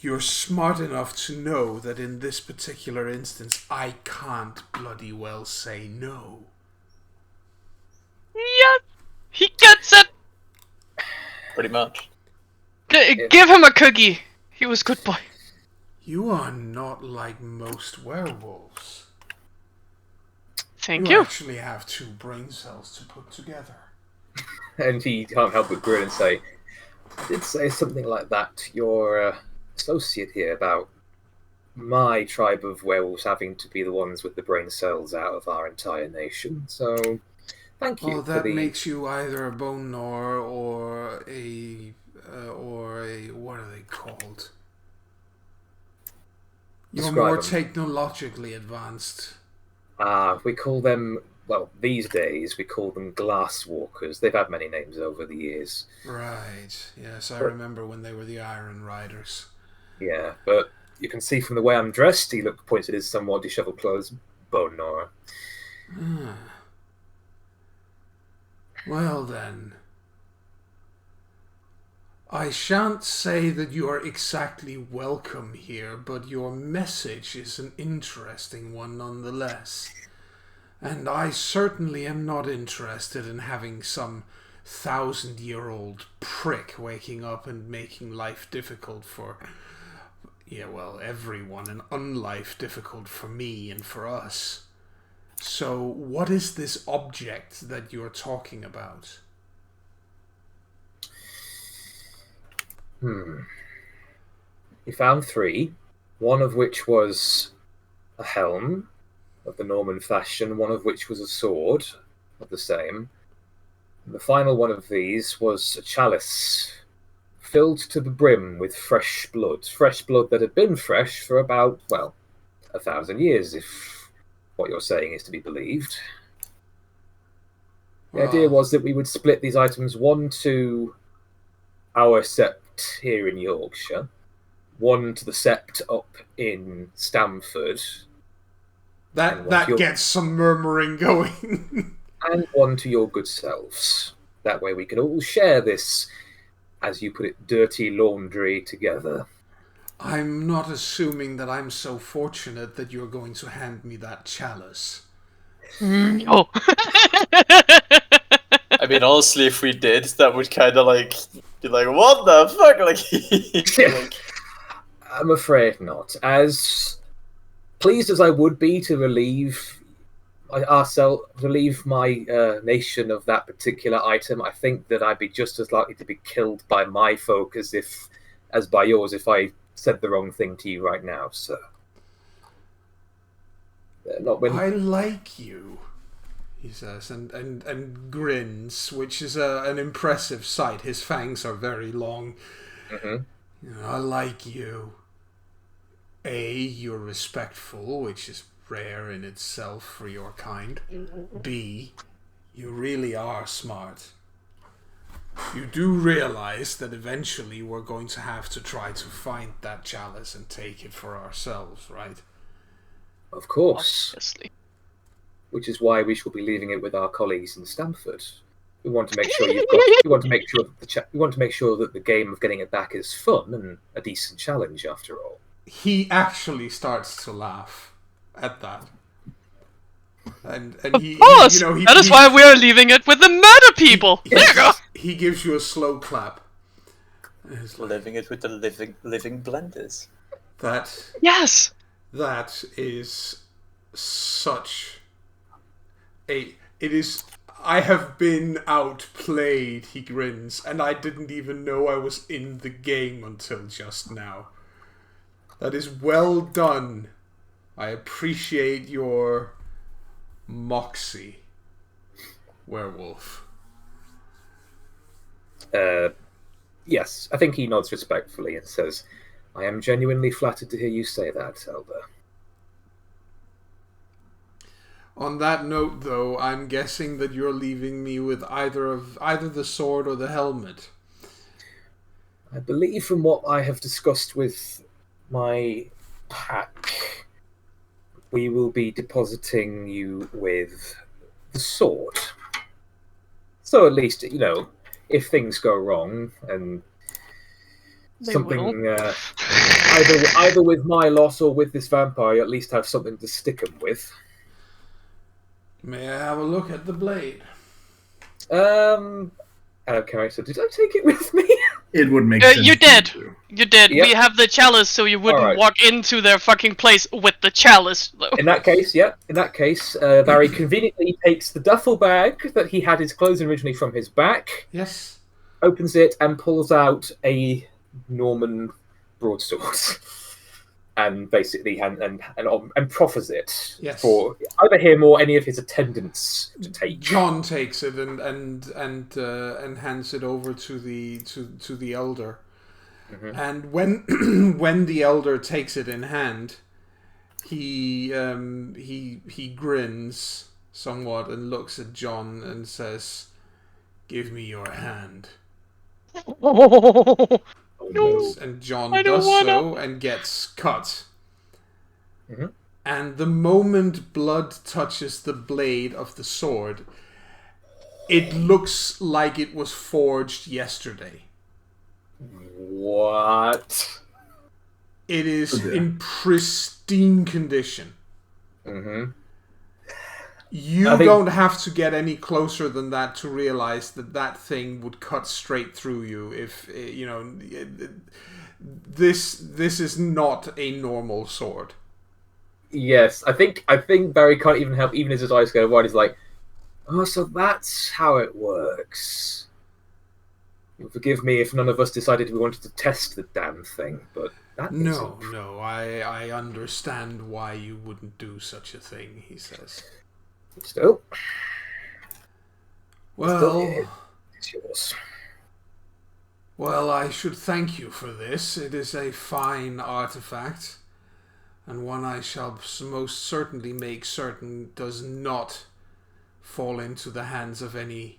A: you're smart enough to know that in this particular instance, I can't bloody well say no.
E: Yeah, he gets it.
C: Pretty much.
E: Give him a cookie. He was a good boy.
A: You are not like most werewolves.
E: Thank
A: You
E: you.
A: actually have 2 brain cells to put together.
B: And he can't help but grin and say, I did say something like that to your associate here about my tribe of werewolves having to be the ones with the brain cells out of our entire nation. So, thank you.
A: Oh, that makes you either a bone gnawer or a what are they called? You're more technologically advanced.
B: We call them, well, these days, we call them glass walkers. They've had many names over the years.
A: Right, yes, I remember when they were the Iron Riders.
B: Yeah, but you can see from the way I'm dressed, he points at his somewhat disheveled clothes, bone gnawer.
A: Well then, I shan't say that you are exactly welcome here, but your message is an interesting one nonetheless. And I certainly am not interested in having some 1,000-year-old prick waking up and making life difficult for, everyone, and unlife difficult for me and for us. So, what is this object that you're talking about?
B: We found 3, one of which was a helm of the Norman fashion, one of which was a sword of the same. And the final one of these was a chalice filled to the brim with fresh blood that had been fresh for about, 1,000 years, if what you're saying is to be believed. The idea was that we would split these items, one to our sept here in Yorkshire, one to the sept up in Stamford.
A: That gets some murmuring going.
B: And one to your good selves. That way we can all share this, as you put it, dirty laundry together.
A: I'm not assuming that I'm so fortunate that you're going to hand me that chalice.
E: Oh.
C: I mean, honestly, if we did, that would kind of be like, what the fuck? Like,
B: I'm afraid not. As pleased as I would be to relieve my nation of that particular item, I think that I'd be just as likely to be killed by my folk as by yours if I said the wrong thing to you right now, sir.
A: I like you, he says, and grins, which is an impressive sight. His fangs are very long.
B: Mm-hmm.
A: I like you. You're respectful, which is rare in itself for your kind. B, you really are smart. You do realize that eventually we're going to have to try to find that chalice and take it for ourselves, right?
B: Of course.
E: Obviously.
B: Which is why we shall be leaving it with our colleagues in Stamford. We want to make sure we want to make sure that the game of getting it back is fun and a decent challenge after all.
A: He actually starts to laugh at that. And
E: of course! That is why we're leaving it with the murder people! There you go!
A: He gives you a slow clap.
C: Living it with the living blenders.
E: Yes!
A: That is such a... It is... I have been outplayed, he grins, and I didn't even know I was in the game until just now. That is well done. I appreciate your moxie, Werewolf.
B: Yes, I think he nods respectfully and says, I am genuinely flattered to hear you say that, Elder.
A: On that note, though, I'm guessing that you're leaving me with either the sword or the helmet.
B: I believe from what I have discussed with my pack, we will be depositing you with the sword. So at least, if things go wrong and
E: They
B: something either with my loss or with this vampire, you at least have something to stick him with.
A: May I have a look at the blade?
B: Okay, so did I take it with me?
D: It would make sense.
E: You did. You did.
B: Yep.
E: We have the chalice, so you wouldn't walk into their fucking place with the chalice, though.
B: In that case, Barry conveniently takes the duffel bag that he had his clothes originally from his back.
A: Yes.
B: Opens it and pulls out a Norman broadsword. And basically and proffers it for either him or any of his attendants to take.
A: John takes it and hands it over to the elder. Mm-hmm. And when the elder takes it in hand, he grins somewhat and looks at John and says, "Give me your hand." And John does so and gets cut.
B: Mm-hmm.
A: And the moment blood touches the blade of the sword, it looks like it was forged yesterday.
B: What?
A: It is
D: Okay.
A: in pristine condition.
B: Mm-hmm.
A: You
B: I think-
A: don't have to get any closer than that to realize that that thing would cut straight through you if, you know, this is not a normal sword.
B: Yes, I think Barry can't even help, even as his eyes go wide. He's like, "Oh, so that's how it works." You'll forgive me if none of us decided we wanted to test the damn thing, but that
A: No, I understand why you wouldn't do such a thing, he says.
B: Still,
A: Well,
B: it's yours.
A: well, I should thank you for this. It is a fine artifact, and one I shall most certainly make certain does not fall into the hands of any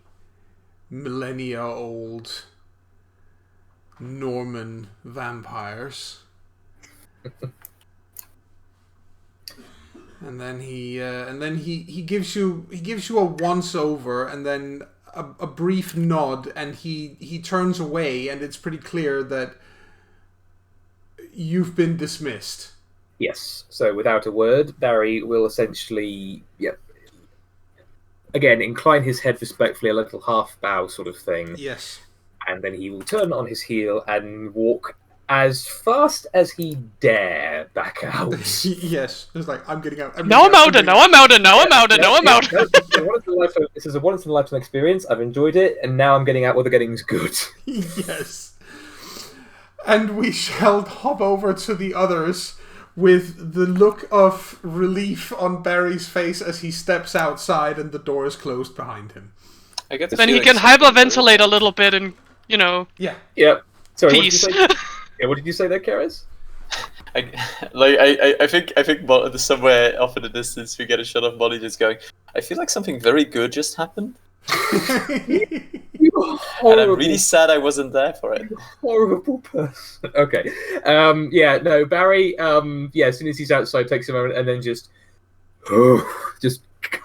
A: millennia-old Norman vampires. And then he gives you a once over, and then a brief nod, and he turns away, and it's pretty clear that you've been dismissed.
B: Yes. So without a word, Barry will essentially, again, incline his head respectfully, a little half bow sort of thing,
A: Yes.
B: and then he will turn on his heel and walk as fast as he dare back out.
A: Yes. It's like, I'm getting out.
E: Now I'm out, and now I'm out, and now I'm out, and now I'm out.
B: This is a once in a lifetime experience. I've enjoyed it, and now I'm getting out where the getting's good.
A: Yes. And we shall hop over to the others with the look of relief on Barry's face as he steps outside and the door is closed behind him.
C: I get the
E: Then he
C: feeling
E: can hyperventilate a little bit and, you know,
A: Yeah.
B: Yep. Sorry,
E: peace.
B: what did you say? Yeah, what did you say there, Karis?
C: I think somewhere off in the distance we get a shot of Molly just going, I feel like something very good just happened.
B: You
C: And I'm really sad I wasn't there for it.
B: horrible person. Okay. No, Barry, as soon as he's outside, takes a moment and then just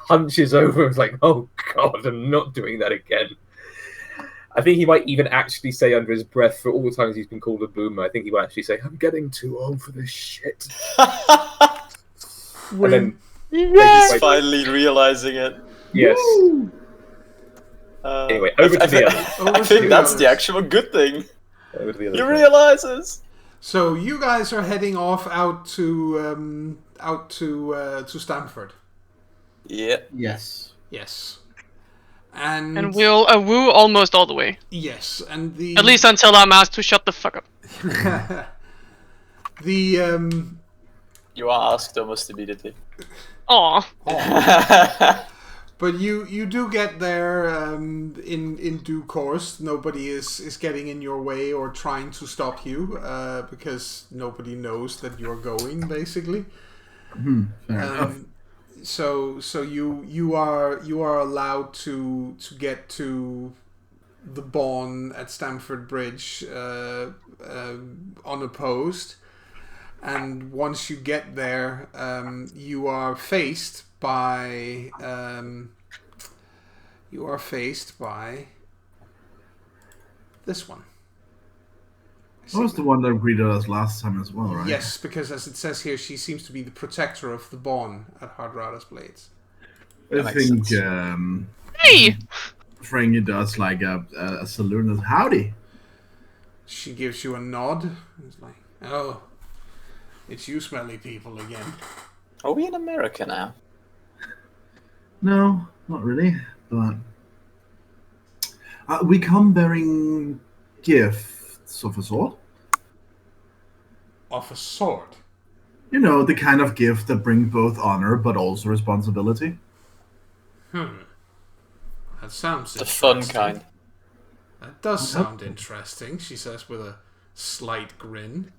B: hunches over and is like, oh god, I'm not doing that again. I think he might even actually say under his breath, for all the times he's been called a boomer, I think he might actually say, I'm getting too old for this shit. And then,
C: He's finally realizing it.
B: yes. Anyway, over to the others.
C: I think that's the actual good thing.
B: Over to the others.
C: He realizes.
A: So you guys are heading off out to Stamford.
C: Yeah.
D: Yes.
A: Yes. And
E: we'll woo almost all the way.
A: yes, and the
E: At least until I'm asked to shut the fuck up.
A: the
C: You are asked almost immediately.
E: Aw.
A: but you do get there in due course. Nobody is getting in your way or trying to stop you because nobody knows that you're going, basically.
D: Fair enough.
A: So you are allowed to get to the Bawn at Stamford Bridge unopposed, and once you get there, you are faced by this one.
D: That was the one that greeted us last time as well, right?
A: Yes, because as it says here, she seems to be the protector of the Bawn at Hardrada's Blades.
D: I
C: That makes
D: think
C: sense.
E: Hey!
D: Frankie does like a saloon as howdy.
A: She gives you a nod. It's like, oh, it's you smelly people again.
C: Are we in America now?
D: No, not really. But we come bearing gifts of a sort.
A: Of a sword.
D: You know, the kind of gift that bring both honor but also responsibility.
A: That sounds
C: The fun
A: interesting.
C: kind.
A: That does sound interesting, she says with a slight grin.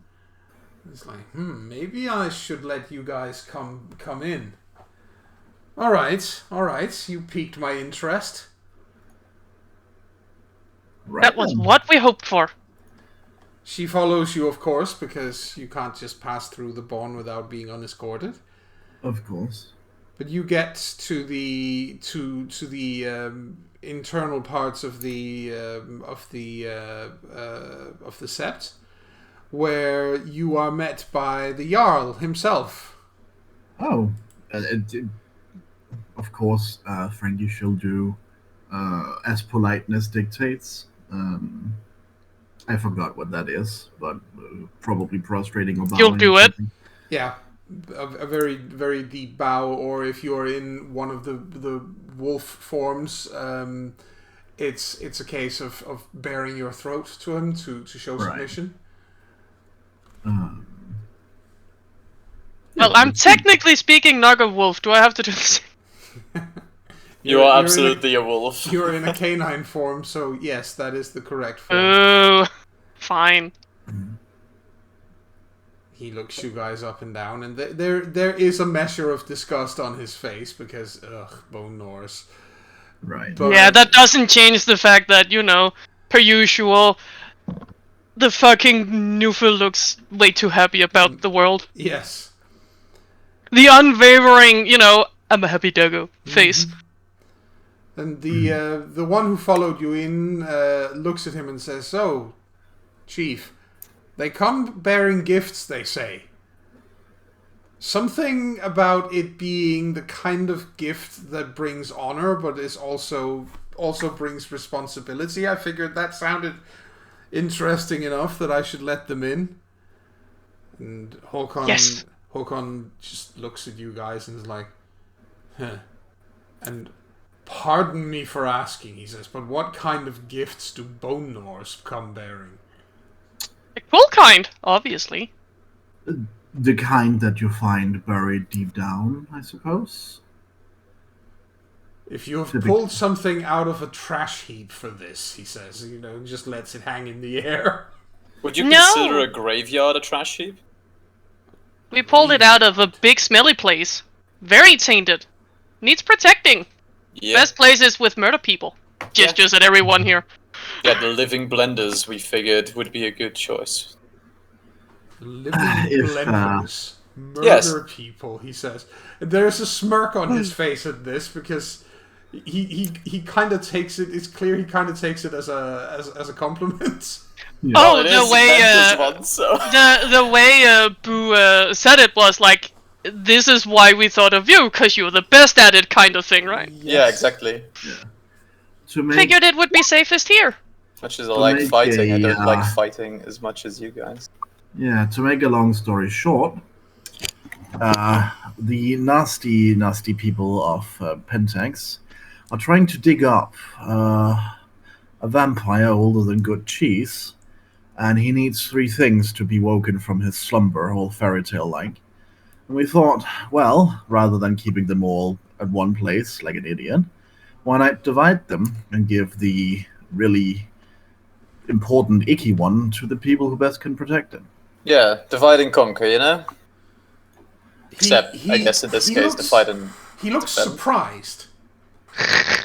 A: It's like, maybe I should let you guys come in. All right, you piqued my interest.
D: Right.
E: That was what we hoped for.
A: She follows you, of course, because you can't just pass through the Bawn without being unescorted.
D: Of course.
A: But you get to the internal parts of the sept, where you are met by the Jarl himself.
D: Oh, of course, Frankie shall do as politeness dictates. I forgot what that is, but probably prostrating or bowing.
E: You'll do it.
A: Yeah, a very, very deep bow, or if you're in one of the wolf forms, it's a case of baring your throat to him to show submission.
E: Well, I'm technically speaking not a wolf. Do I have to do this?
C: You are absolutely a wolf.
A: You're in a canine form, so yes, that is the correct form.
E: Oh, fine.
A: He looks you guys up and down, and there is a measure of disgust on his face because, Bone Norse.
D: Right.
A: But,
E: yeah, that doesn't change the fact that, per usual, the fucking Newfield looks way too happy about the world.
A: Yes.
E: The unwavering, I'm a happy doggo face.
A: And the one who followed you in looks at him and says, "So, Chief, they come bearing gifts, they say. Something about it being the kind of gift that brings honor, but is also brings responsibility. I figured that sounded interesting enough that I should let them in." And Håkon just looks at you guys and is like, "Huh." And pardon me for asking, he says, but what kind of gifts do Bone Norse come bearing?
E: A cool kind, obviously.
D: The kind that you find buried deep down, I suppose.
A: If you have pulled something out of a trash heap for this, he says, just lets it hang in the air.
C: Would you consider a graveyard a trash heap?
E: We pulled it out of a big smelly place. Very tainted. Needs protecting.
C: Yeah.
E: Best places with murder people. Gestures at everyone here.
C: Yeah, the living blenders we figured would be a good choice.
A: Living blenders. Murder people, he says. There's a smirk on his face at this because he kind of takes it. It's clear he kind of takes it as a compliment.
E: Yeah. Oh, the way Boo said it was like, "This is why we thought of you, because you're the best at it," kind of thing, right?
C: Yes. Yeah, exactly.
D: Yeah.
E: Figured it would be safest here.
C: Much as I like fighting, I don't like fighting as much as you guys.
D: Yeah, to make a long story short, the nasty people of Pentax are trying to dig up a vampire older than good cheese, and he needs 3 things to be woken from his slumber, all fairy tale-like. And we thought, well, rather than keeping them all at one place like an idiot, why not divide them and give the really important, icky one to the people who best can protect it?
C: Yeah, divide and conquer, Except, I guess in this case, divide and
A: he looks surprised.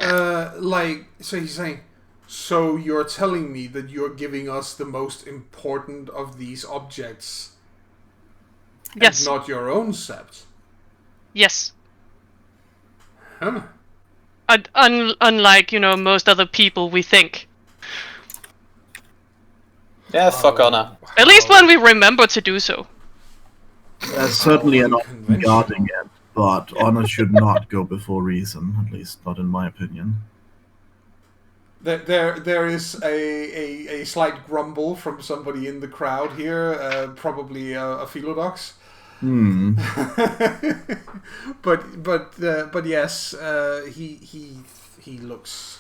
A: So he's saying, so you're telling me that you're giving us the most important of these objects?
E: Yes.
A: And not your own sept?
E: Yes.
A: Huh.
E: Unlike, most other people we think.
C: Yeah, fuck honor.
E: At least when we remember to do so.
D: There's certainly an honor guarding it, but honor should not go before reason, at least not in my opinion.
A: There is a slight grumble from somebody in the crowd here, probably a Philodox. But yes, he looks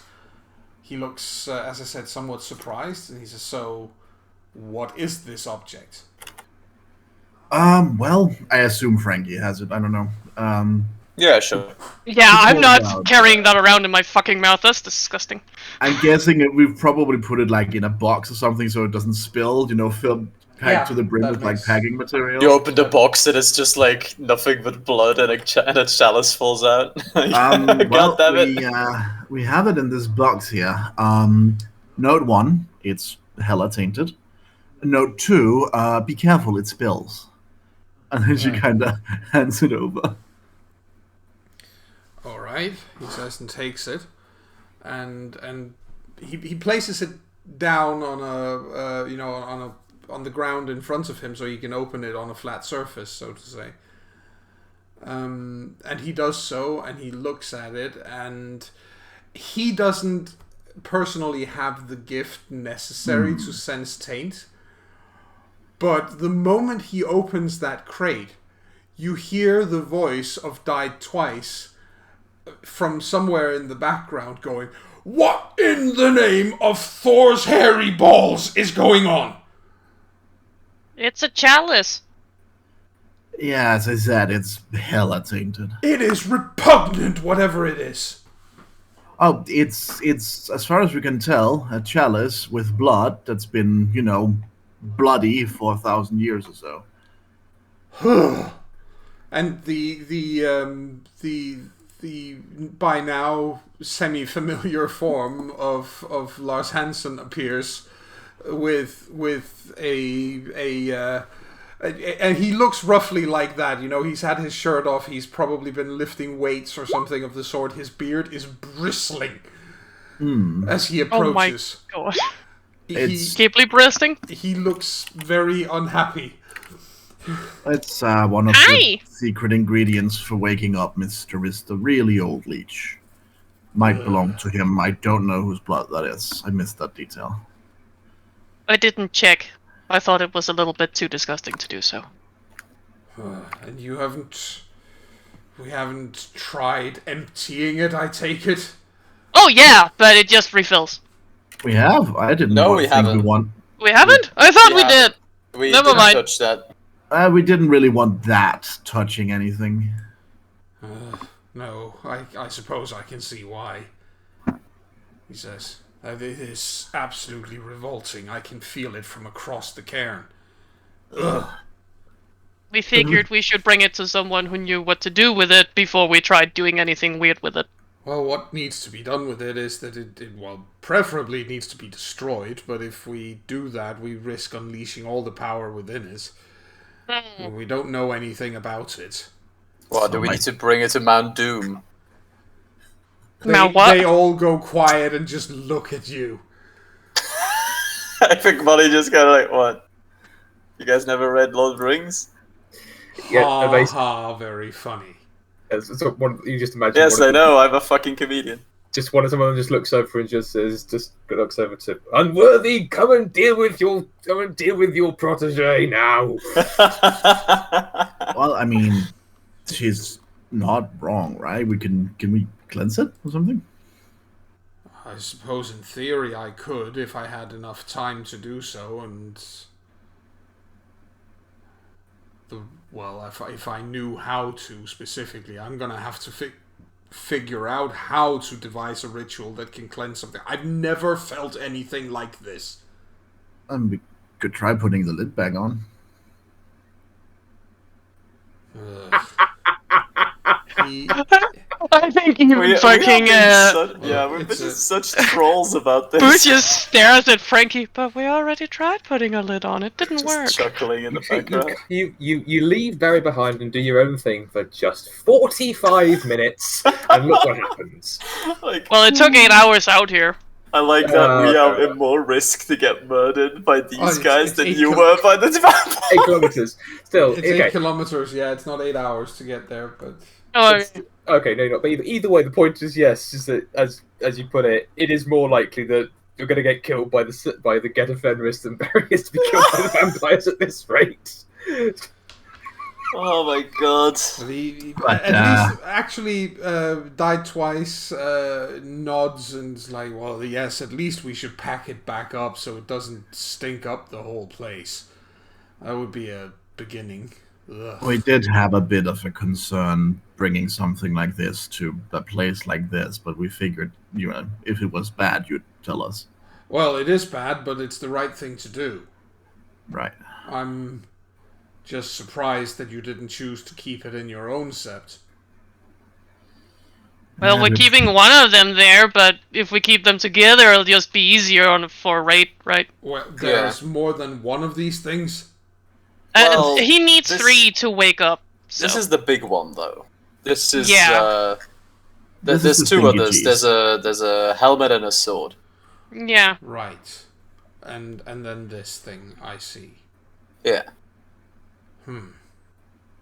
A: as I said, somewhat surprised, and he says, "So, what is this object?"
D: Well, I assume Frankie has it. I don't know.
C: Yeah, sure.
E: Yeah, I'm not carrying that around in my fucking mouth. That's disgusting.
D: I'm guessing we've probably put it like in a box or something so it doesn't spill. Filled packed to the brim with like packing material.
C: You open the box and it's just like nothing but blood, and a chalice falls out.
D: Well, we have it in this box here. Note 1, it's hella tainted. Note 2, be careful, it spills. And then she kind of hands it over.
A: right, he says, and takes it, and he places it down on on the ground in front of him, so he can open it on a flat surface, so to say. And he does so, and he looks at it, and he doesn't personally have the gift necessary to sense taint. But the moment he opens that crate, you hear the voice of Died Twice from somewhere in the background going, "What in the name of Thor's hairy balls is going on?"
E: It's a chalice.
D: Yeah, as I said, it's hella tainted.
A: It is repugnant, whatever it is.
D: Oh, it's as far as we can tell, a chalice with blood that's been, bloody for 1,000 years or so.
A: And the by now semi-familiar form of Lars Hansen appears with and he looks roughly like that. He's had his shirt off. He's probably been lifting weights or something of the sort. His beard is bristling as he approaches.
E: Oh my god.
A: He's
E: Deeply bristling?
A: He looks very unhappy.
D: It's one of the secret ingredients for waking up Mr. Is the really old leech. Might belong to him. I don't know whose blood that is. I missed that detail.
E: I didn't check. I thought it was a little bit too disgusting to do so.
A: And we haven't tried emptying it, I take it?
E: Oh yeah, but it just refills.
D: We have? I didn't
C: No, we
D: think
C: haven't.
D: we want...
E: We haven't? I thought we did.
C: We
E: Never
C: didn't
E: mind.
C: touch that.
D: We didn't really want that touching anything.
A: No, I suppose I can see why. He says, it is absolutely revolting. I can feel it from across the cairn. Ugh.
E: We figured we should bring it to someone who knew what to do with it before we tried doing anything weird with it.
A: Well, what needs to be done with it is that it preferably needs to be destroyed, but if we do that, we risk unleashing all the power within it. We don't know anything about it.
C: Well, do we need to bring it to Mount Doom?
E: Mount what?
A: They all go quiet and just look at you.
C: I think Molly just kind of like, what? You guys never read Lord of the Rings?
A: Ha, very funny.
B: So you just imagine.
C: Yes, I know. I'm a fucking comedian.
B: Just one of someone just looks over and just looks over to Unworthy. Come and deal with your protege now.
D: Well, I mean, she's not wrong, right? Can we cleanse it or something?
A: I suppose in theory I could if I had enough time to do so, and if I knew how to specifically, I'm gonna have to figure out how to devise a ritual that can cleanse something. I've never felt anything like this.
D: We could try putting the lid back on.
E: I think even fucking
C: we've been such trolls about this.
E: Boo just stares at Frankie, but we already tried putting a lid on. It didn't
C: Just
E: work.
C: chuckling in the background.
B: You leave Barry behind and do your own thing for just 45 minutes, and look what happens.
E: Well, it took 8 hours out here.
C: I like that we are in more risk to get murdered by these guys
A: it's
C: than
A: 8
C: you were by the vampires.
B: 8 kilometers. Still,
A: It's
B: okay.
A: 8 kilometers, yeah, it's not 8 hours to get there, but...
E: Oh,
B: Okay, no, but either way, the point is yes, is that as you put it, it is more likely that you're going to get killed by the Geta Fenris than Barry is to be killed by the vampires at this rate.
C: Oh my god.
A: At least, actually, Died Twice nods and is like, well, yes, at least we should pack it back up so it doesn't stink up the whole place. That would be a beginning. Ugh.
D: We did have a bit of a concern bringing something like this to a place like this, but we figured, if it was bad, you'd tell us.
A: Well, it is bad, but it's the right thing to do.
D: Right.
A: I'm just surprised that you didn't choose to keep it in your own sept.
E: well, we're keeping one of them there, but if we keep them together, it'll just be easier for a raid, right?
A: Well, there's more than one of these things.
C: Well,
E: He needs 3 to wake up. So.
C: This is the big one, though. This is
D: This
C: There's
D: is the
C: two
D: thingy
C: others.
D: cheese.
C: There's a helmet and a sword.
E: Yeah.
A: Right. And then this thing, I see.
C: Yeah.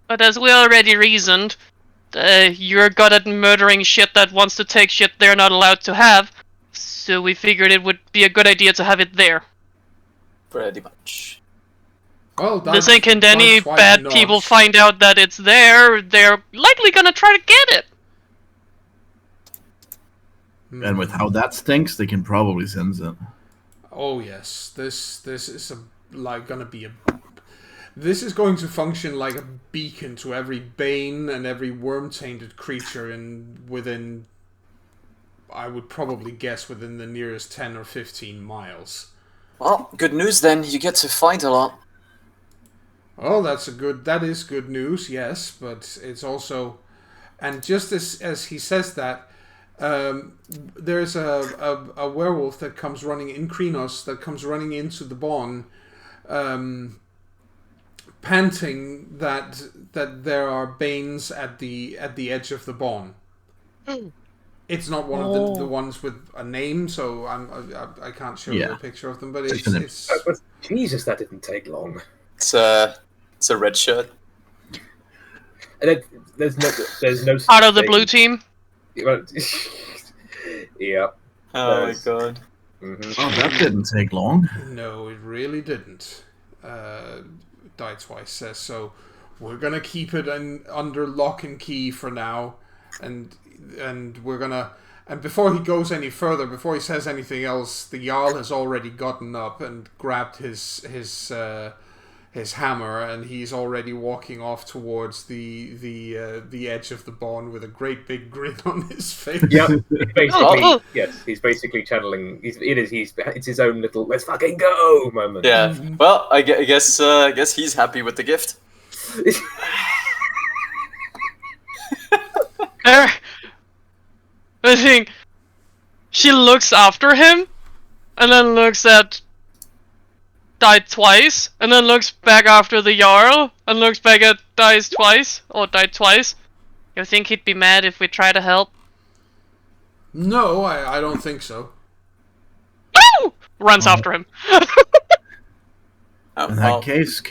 E: But as we already reasoned, you're good at murdering shit that wants to take shit they're not allowed to have. So we figured it would be a good idea to have it there.
C: Pretty much.
A: Well,
E: The second any
A: that's why
E: bad
A: not.
E: people find out that it's there, they're likely gonna try to get it.
D: And with how that stinks, they can probably sense it.
A: Oh yes, this is this is going to function like a beacon to every bane and every worm-tainted creature within, I would probably guess, within the nearest 10 or 15 miles.
C: Well, good news then. You get to fight a lot.
A: Oh, that is good news, yes, but it's also, and just as he says that, there's a werewolf that comes running in Krinos, that comes running into the barn, panting that there are banes at the edge of the barn. It's not one of the ones with a name, so I can't show you a picture of them, but it's
B: Jesus, that didn't take long.
C: It's a red shirt.
B: And there's no
E: Out of the blue team.
B: Yeah.
C: Oh my god.
B: Mm-hmm.
D: Oh, that didn't take long.
A: No, it really didn't. Die Twice says so. We're gonna keep it under lock and key for now, and we're gonna. And before he goes any further, before he says anything else, the Jarl has already gotten up and grabbed his hammer, and he's already walking off towards the edge of the barn with a great big grin on his face.
B: Yep. Basically, yes, he's basically channeling. It's his own little "let's fucking go" moment.
C: Yeah. Well, I guess he's happy with the gift.
E: I think she looks after him, and then looks at Died Twice, and then looks back after the Jarl, and looks back at Died Twice. You think he'd be mad if we try to help?
A: No, I don't think so.
E: Woo! Runs after him.
D: In that case,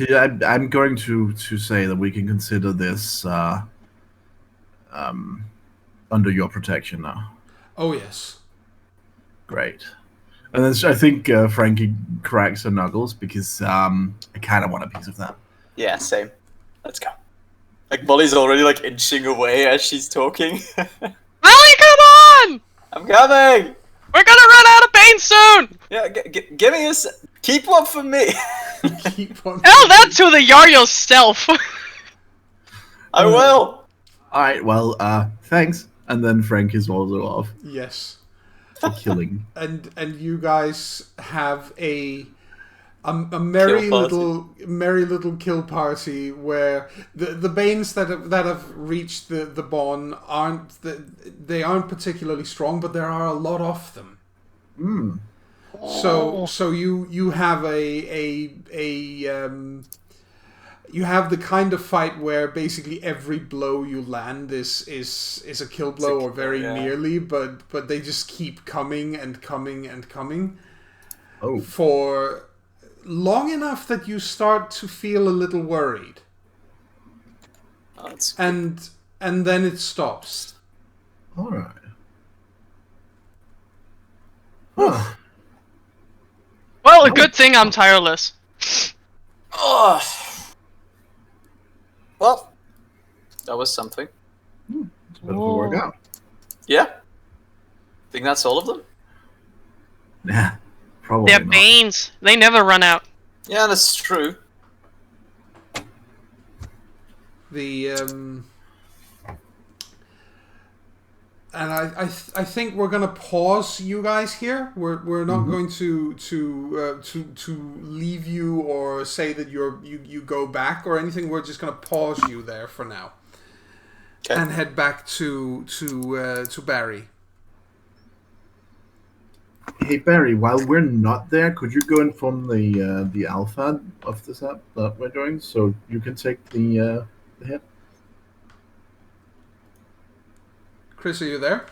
D: I'm going to say that we can consider this under your protection now.
A: Oh yes.
D: Great. And then I think Frankie cracks her knuckles because I kind of want a piece of that.
C: Yeah, same. Let's go. Like Molly's already like inching away as she's talking.
E: Molly, come on!
C: I'm coming.
E: We're gonna run out of pain soon.
C: Yeah, give me keep one for me.
A: Keep on.
E: Tell that to the Jarl yourself.
C: I will.
D: All right. Well, thanks. And then Frank is also off
A: Yes.
D: for killing.
A: And you guys have a merry little kill party where the Banes that have reached the barn aren't particularly strong, but there are a lot of them. So you have you have the kind of fight where basically every blow you land is a kill blow or very nearly, but they just keep coming and coming and coming.
D: Oh.
A: For long enough that you start to feel a little worried. And then it stops.
D: All right. Huh.
E: Well, a good thing I'm tireless.
C: Oh. Well, that was something.
D: It's better to work out.
C: Yeah. Think that's all of them?
D: Yeah, probably
E: They're
D: not.
E: Banes. They never run out.
C: Yeah, that's true.
A: And I think we're gonna pause you guys here. We're not going to leave you or say that you go back or anything. We're just gonna pause you there for now, and head back to Barry.
D: Hey Barry, while we're not there, could you go inform the alpha of this app that we're doing so you can take the hit?
A: Chris, are you there?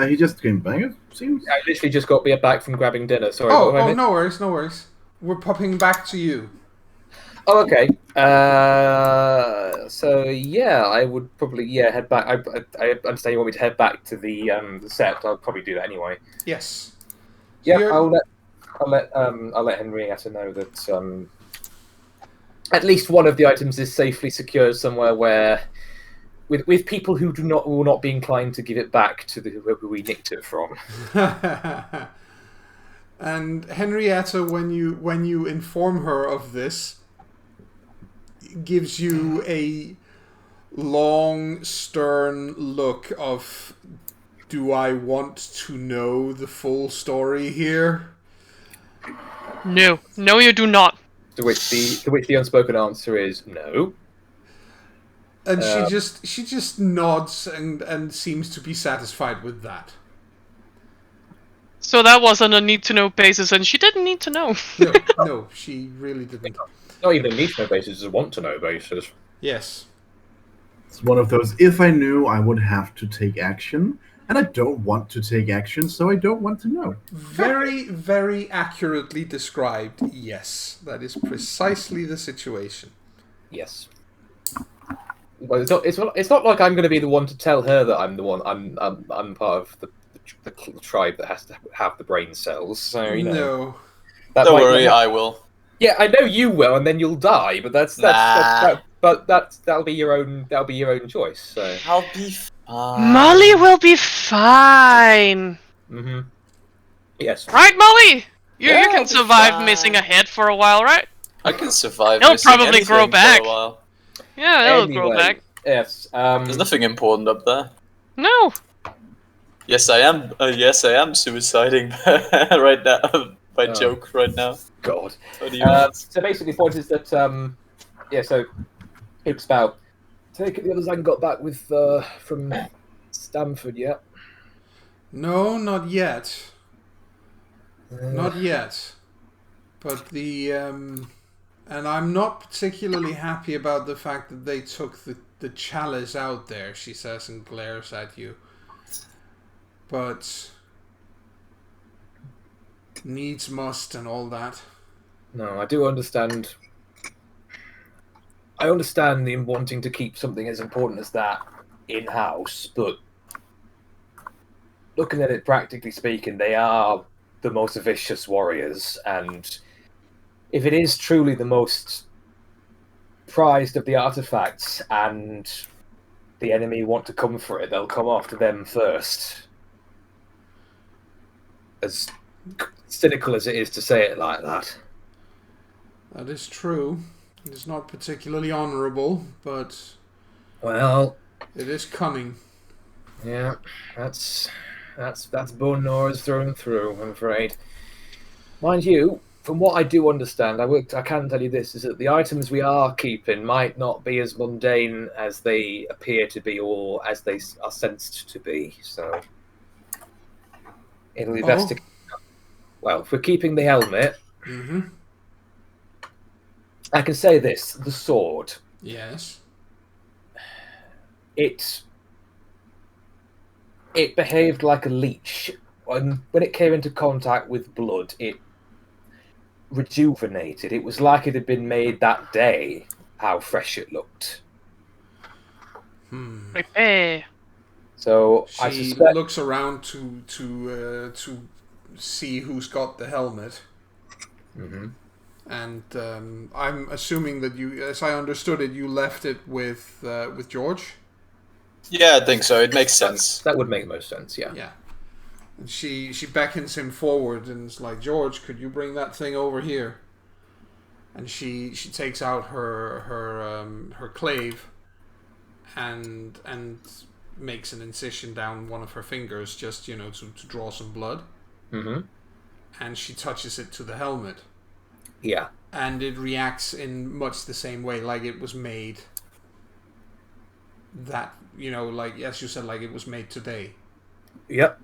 D: He just came back, it seems.
B: I literally just got back from grabbing dinner. Sorry.
A: Oh,
B: what have I missed?
A: no worries, no worries. We're popping back to you.
B: Oh, okay. So yeah, I would probably head back. I understand you want me to head back to the set. I'll probably do that anyway.
A: Yes.
B: Yeah,
A: You're-
B: I'll let Henrietta know that at least one of the items is safely secured somewhere where, with people who will not be inclined to give it back to whoever we nicked it from.
A: And Henrietta, when you inform her of this, gives you a long, stern look of, do I want to know the full story here?
E: No, no, you do not.
B: To which the unspoken answer is no.
A: And she just nods and seems to be satisfied with that.
E: So that wasn't a need-to-know basis, and she didn't need to know.
A: No, she really didn't.
B: Not even a need-to-know basis, it's a want-to-know basis.
A: Yes.
D: It's one of those, if I knew, I would have to take action, and I don't want to take action, so I don't want to know.
A: Very, very accurately described, yes. That is precisely the situation.
B: Yes. Well, it's not like I'm going to be the one to tell her that I'm the one. I'm part of the tribe that has to have the brain cells. So you know.
A: No.
C: Don't worry, I will.
B: Yeah, I know you will, and then you'll die. But that'll be your own choice. So.
C: I'll be fine.
E: Molly will be fine.
B: Mm-hmm. Yes.
E: Right, Molly? You
C: Yeah,
E: can
C: I'll be
E: survive
C: fine.
E: missing a head for a while, right?
C: I can survive.
E: He'll
C: missing
E: probably
C: anything
E: grow back.
C: For a while.
E: Yeah, it'll grow back.
B: Yes.
C: There's nothing important up there.
E: No.
C: Yes, I am. Yes, I am suiciding right now. By joke right now.
B: God.
C: What do you want?
B: So basically, the point is that So it's about. Take it the others hadn't got back with from Stamford yet.
A: No, not yet. Not yet. But and I'm not particularly happy about the fact that they took the chalice out there, she says and glares at you. But needs must and all that.
B: No, I do understand. I understand the wanting to keep something as important as that in-house, but looking at it practically speaking, they are the most vicious warriors, and if it is truly the most prized of the artifacts and the enemy want to come for it, they'll come after them first. As cynical as it is to say it like that.
A: That is true. It is not particularly honourable, but
B: Well,
A: it is cunning.
B: yeah, that's bone gnawers through and through, I'm afraid. Mind you, from what I do understand, I can tell you this, is that the items we are keeping might not be as mundane as they appear to be or as they are sensed to be, so it'll be best to... Well, if we're keeping the helmet,
A: Mm-hmm.
B: I can say this, the sword,
A: Yes.
B: it behaved like a leech. When it came into contact with blood, it rejuvenated. It was like it had been made that day, how fresh it looked.
E: Prepare.
B: So
A: She
B: I suspect...
A: looks around to see who's got the helmet.
B: Mm-hmm.
A: And I'm assuming that you, as I understood it, you left it with George.
C: Yeah, I think so. It makes sense.
B: That would make most sense, yeah.
A: Yeah. And she beckons him forward and is like, George, could you bring that thing over here? And she takes out her clave and makes an incision down one of her fingers, just to draw some blood.
B: Mm-hmm.
A: And she touches it to the helmet.
B: Yeah.
A: And it reacts in much the same way, like it was made that, like, as you said, like it was made today.
B: Yep.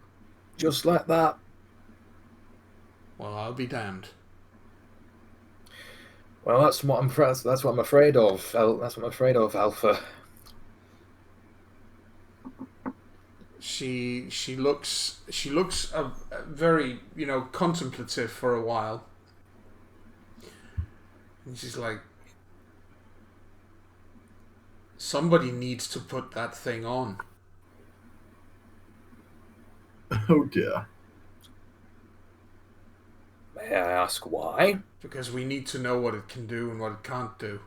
B: Just like that.
A: Well, I'll be damned.
B: Well, that's what I'm afraid of. That's what I'm afraid of, Alpha.
A: she looks very, contemplative for a while, and she's like, somebody needs to put that thing on.
D: Oh dear.
B: May I ask why?
A: Because we need to know what it can do and what it can't do.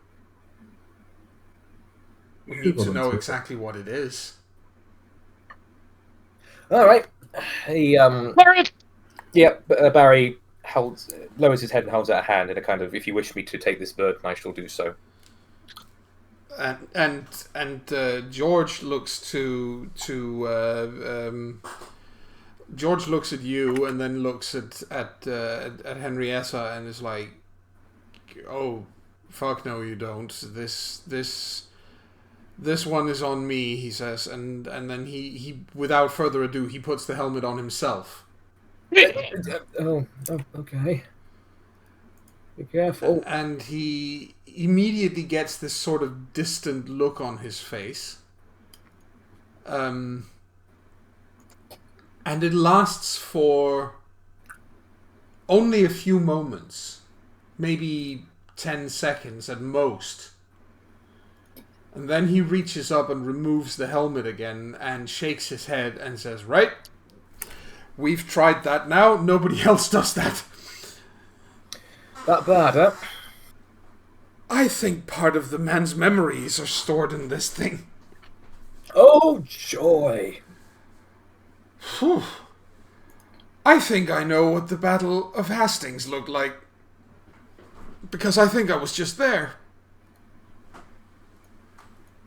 A: We
D: Sure,
A: need to know
D: volunteer.
A: exactly what it is.
B: All right. He
E: Barret!
B: yeah. Barry lowers his head and holds out a hand in a kind of, if you wish me to take this burden, I shall do so.
A: And George looks George looks at you and then looks at Henrietta and is like, "Oh, fuck no, you don't. This one is on me," he says, and then he without further ado he puts the helmet on himself.
B: Oh, okay. Be careful.
A: And he immediately gets this sort of distant look on his face. And it lasts for only a few moments, maybe 10 seconds at most. And then he reaches up and removes the helmet again and shakes his head and says, "Right, we've tried that now. Nobody else does that."
B: That bad, huh?
A: I think part of the man's memories are stored in this thing.
B: Oh, joy.
A: Whew. I think I know what the Battle of Hastings looked like. Because I think I was just there.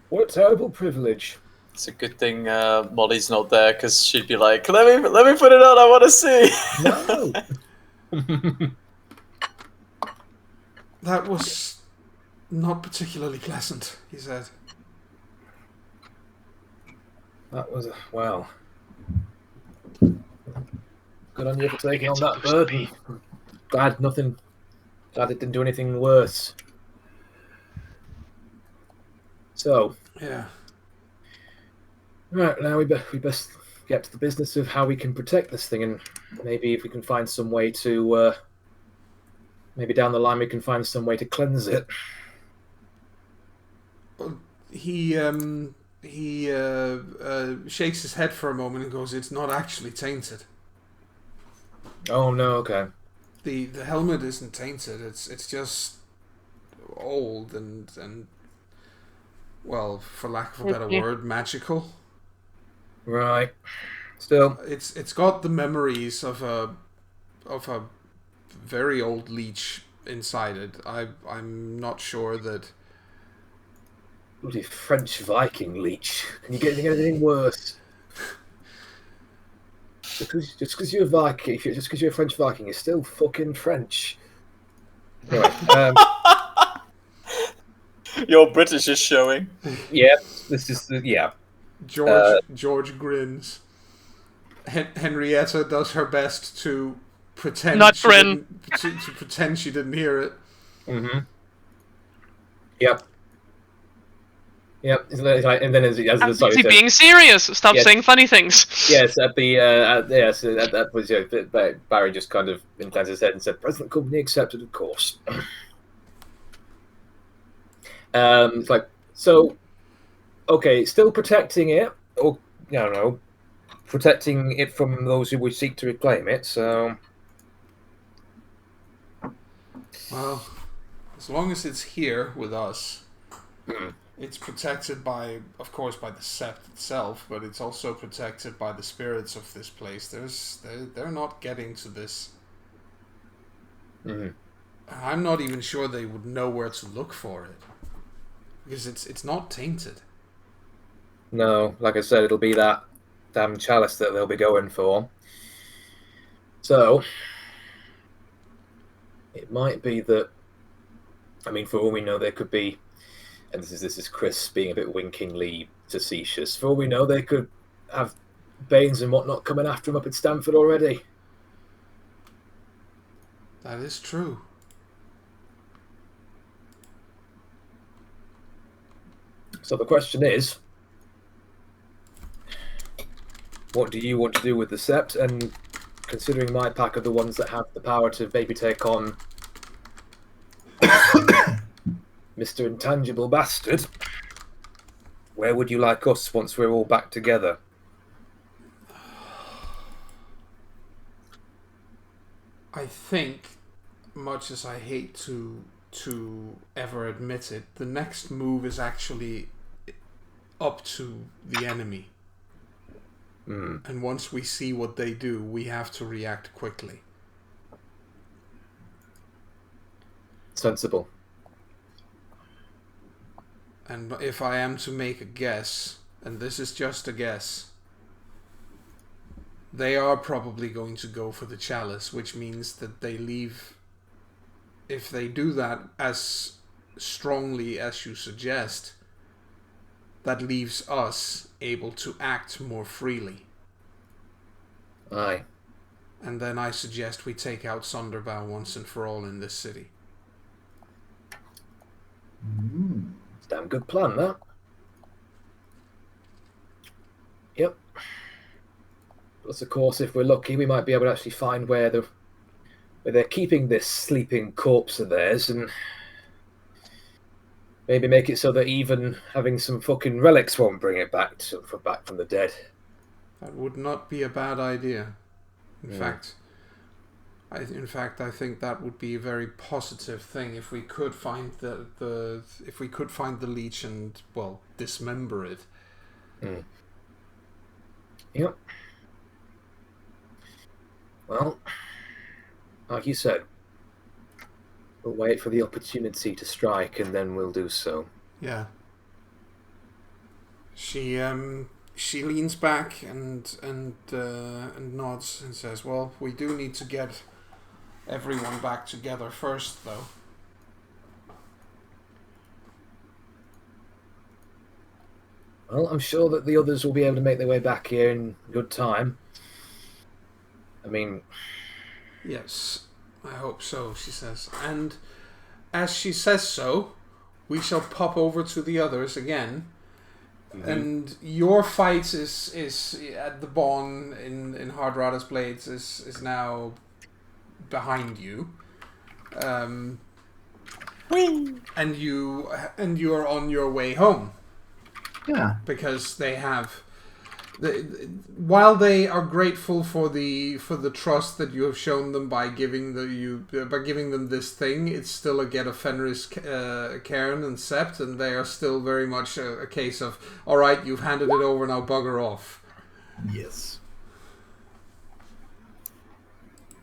B: What a terrible privilege.
C: It's a good thing Molly's not there, because she'd be like, let me put it on, I want to see.
B: No.
A: That was not particularly pleasant, he said.
B: That was well. Good on you for taking on that burden. Glad it didn't do anything worse. So,
A: Yeah.
B: right, now we best get to the business of how we can protect this thing, and maybe if we can find some way to, maybe down the line we can find some way to cleanse it.
A: He shakes his head for a moment and goes, "It's not actually tainted.
B: Oh no, okay.
A: The helmet isn't tainted. It's just old and well, for lack of a better word, magical.
B: Right. Still,
A: It's got the memories of a very old leech inside it. I'm not sure that."
B: bloody French Viking leech. Can you get anything worse? Just because you're a Viking, just because you're a French Viking, you're still fucking French. Anyway,
C: Your British is showing.
B: yeah, this is yeah.
A: George grins. Henrietta does her best to pretend
E: Not
A: she
E: grin.
A: didn't, to pretend she didn't hear it.
B: Mm-hmm. Yep. Yep. And then as the
E: Is
B: sorry,
E: he being serious? Stop
B: Yes.
E: saying funny things.
B: yes, at that was Barry just kind of inclines his head and said, "Present company accepted, of course." It's like, so, okay, still protecting it, or I don't know, protecting it from those who would seek to reclaim it. So,
A: Well, as long as it's here with us,
B: Hmm.
A: it's protected by, of course, by the sept itself, but it's also protected by the spirits of this place. They're not getting to this.
B: Mhm.
A: I'm not even sure they would know where to look for it, because it's not tainted.
B: No, like I said, it'll be that damn chalice that they'll be going for. So, it might be that, I mean, for all we know, there could be, and this is Chris being a bit winkingly facetious, for all we know, they could have Banes and whatnot coming after him up at Stanford already.
A: That is true.
B: So the question is, what do you want to do with the sept? And considering my pack are the ones that have the power to maybe take on Mr. Intangible Bastard, where would you like us once we're all back together?
A: I think, much as I hate to ever admit it, the next move is actually up to the enemy. And once we see what they do, we have to react quickly.
B: Sensible.
A: And if I am to make a guess, and this is just a guess, they are probably going to go for the chalice, which means that they leave. If they do that as strongly as you suggest, that leaves us able to act more freely.
B: Aye.
A: And then I suggest we take out Sunderbow once and for all in this city.
B: It's a damn good plan, that. Yep. Plus, of course, if we're lucky, we might be able to actually find where they're keeping this sleeping corpse of theirs, and maybe make it so that even having some fucking relics won't bring it back from the dead.
A: That would not be a bad idea. In fact, I think that would be a very positive thing if we could find the leech and dismember it.
B: Yep. Well, like you said, we'll wait for the opportunity to strike, and then we'll do so.
A: Yeah. She leans back and nods and says, "Well, we do need to get everyone back together first, though."
B: Well, I'm sure that the others will be able to make their way back here in good time. I mean...
A: Yes, I hope so, she says. And as she says so, we shall pop over to the others again. And your fight is at the Bawn in Hardrada's Blades is now behind you. And you are on your way home.
D: Yeah.
A: Because they have, while they are grateful for the trust that you have shown them by giving them this thing, it's still a get of Fenris, Cairn, and Sept, and they are still very much a case of, all right, you've handed it over, now bugger off.
D: Yes.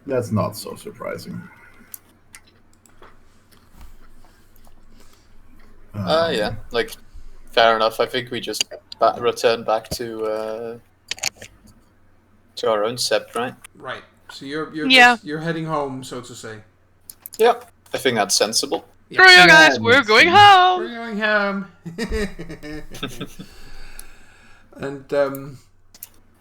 D: That's not so surprising.
C: Yeah, fair enough. I think we just return back to our own sept, right?
A: Right. So you're heading home, so to say.
C: Yeah, I think that's sensible.
E: Screw you guys, we're going home!
A: We're going home! And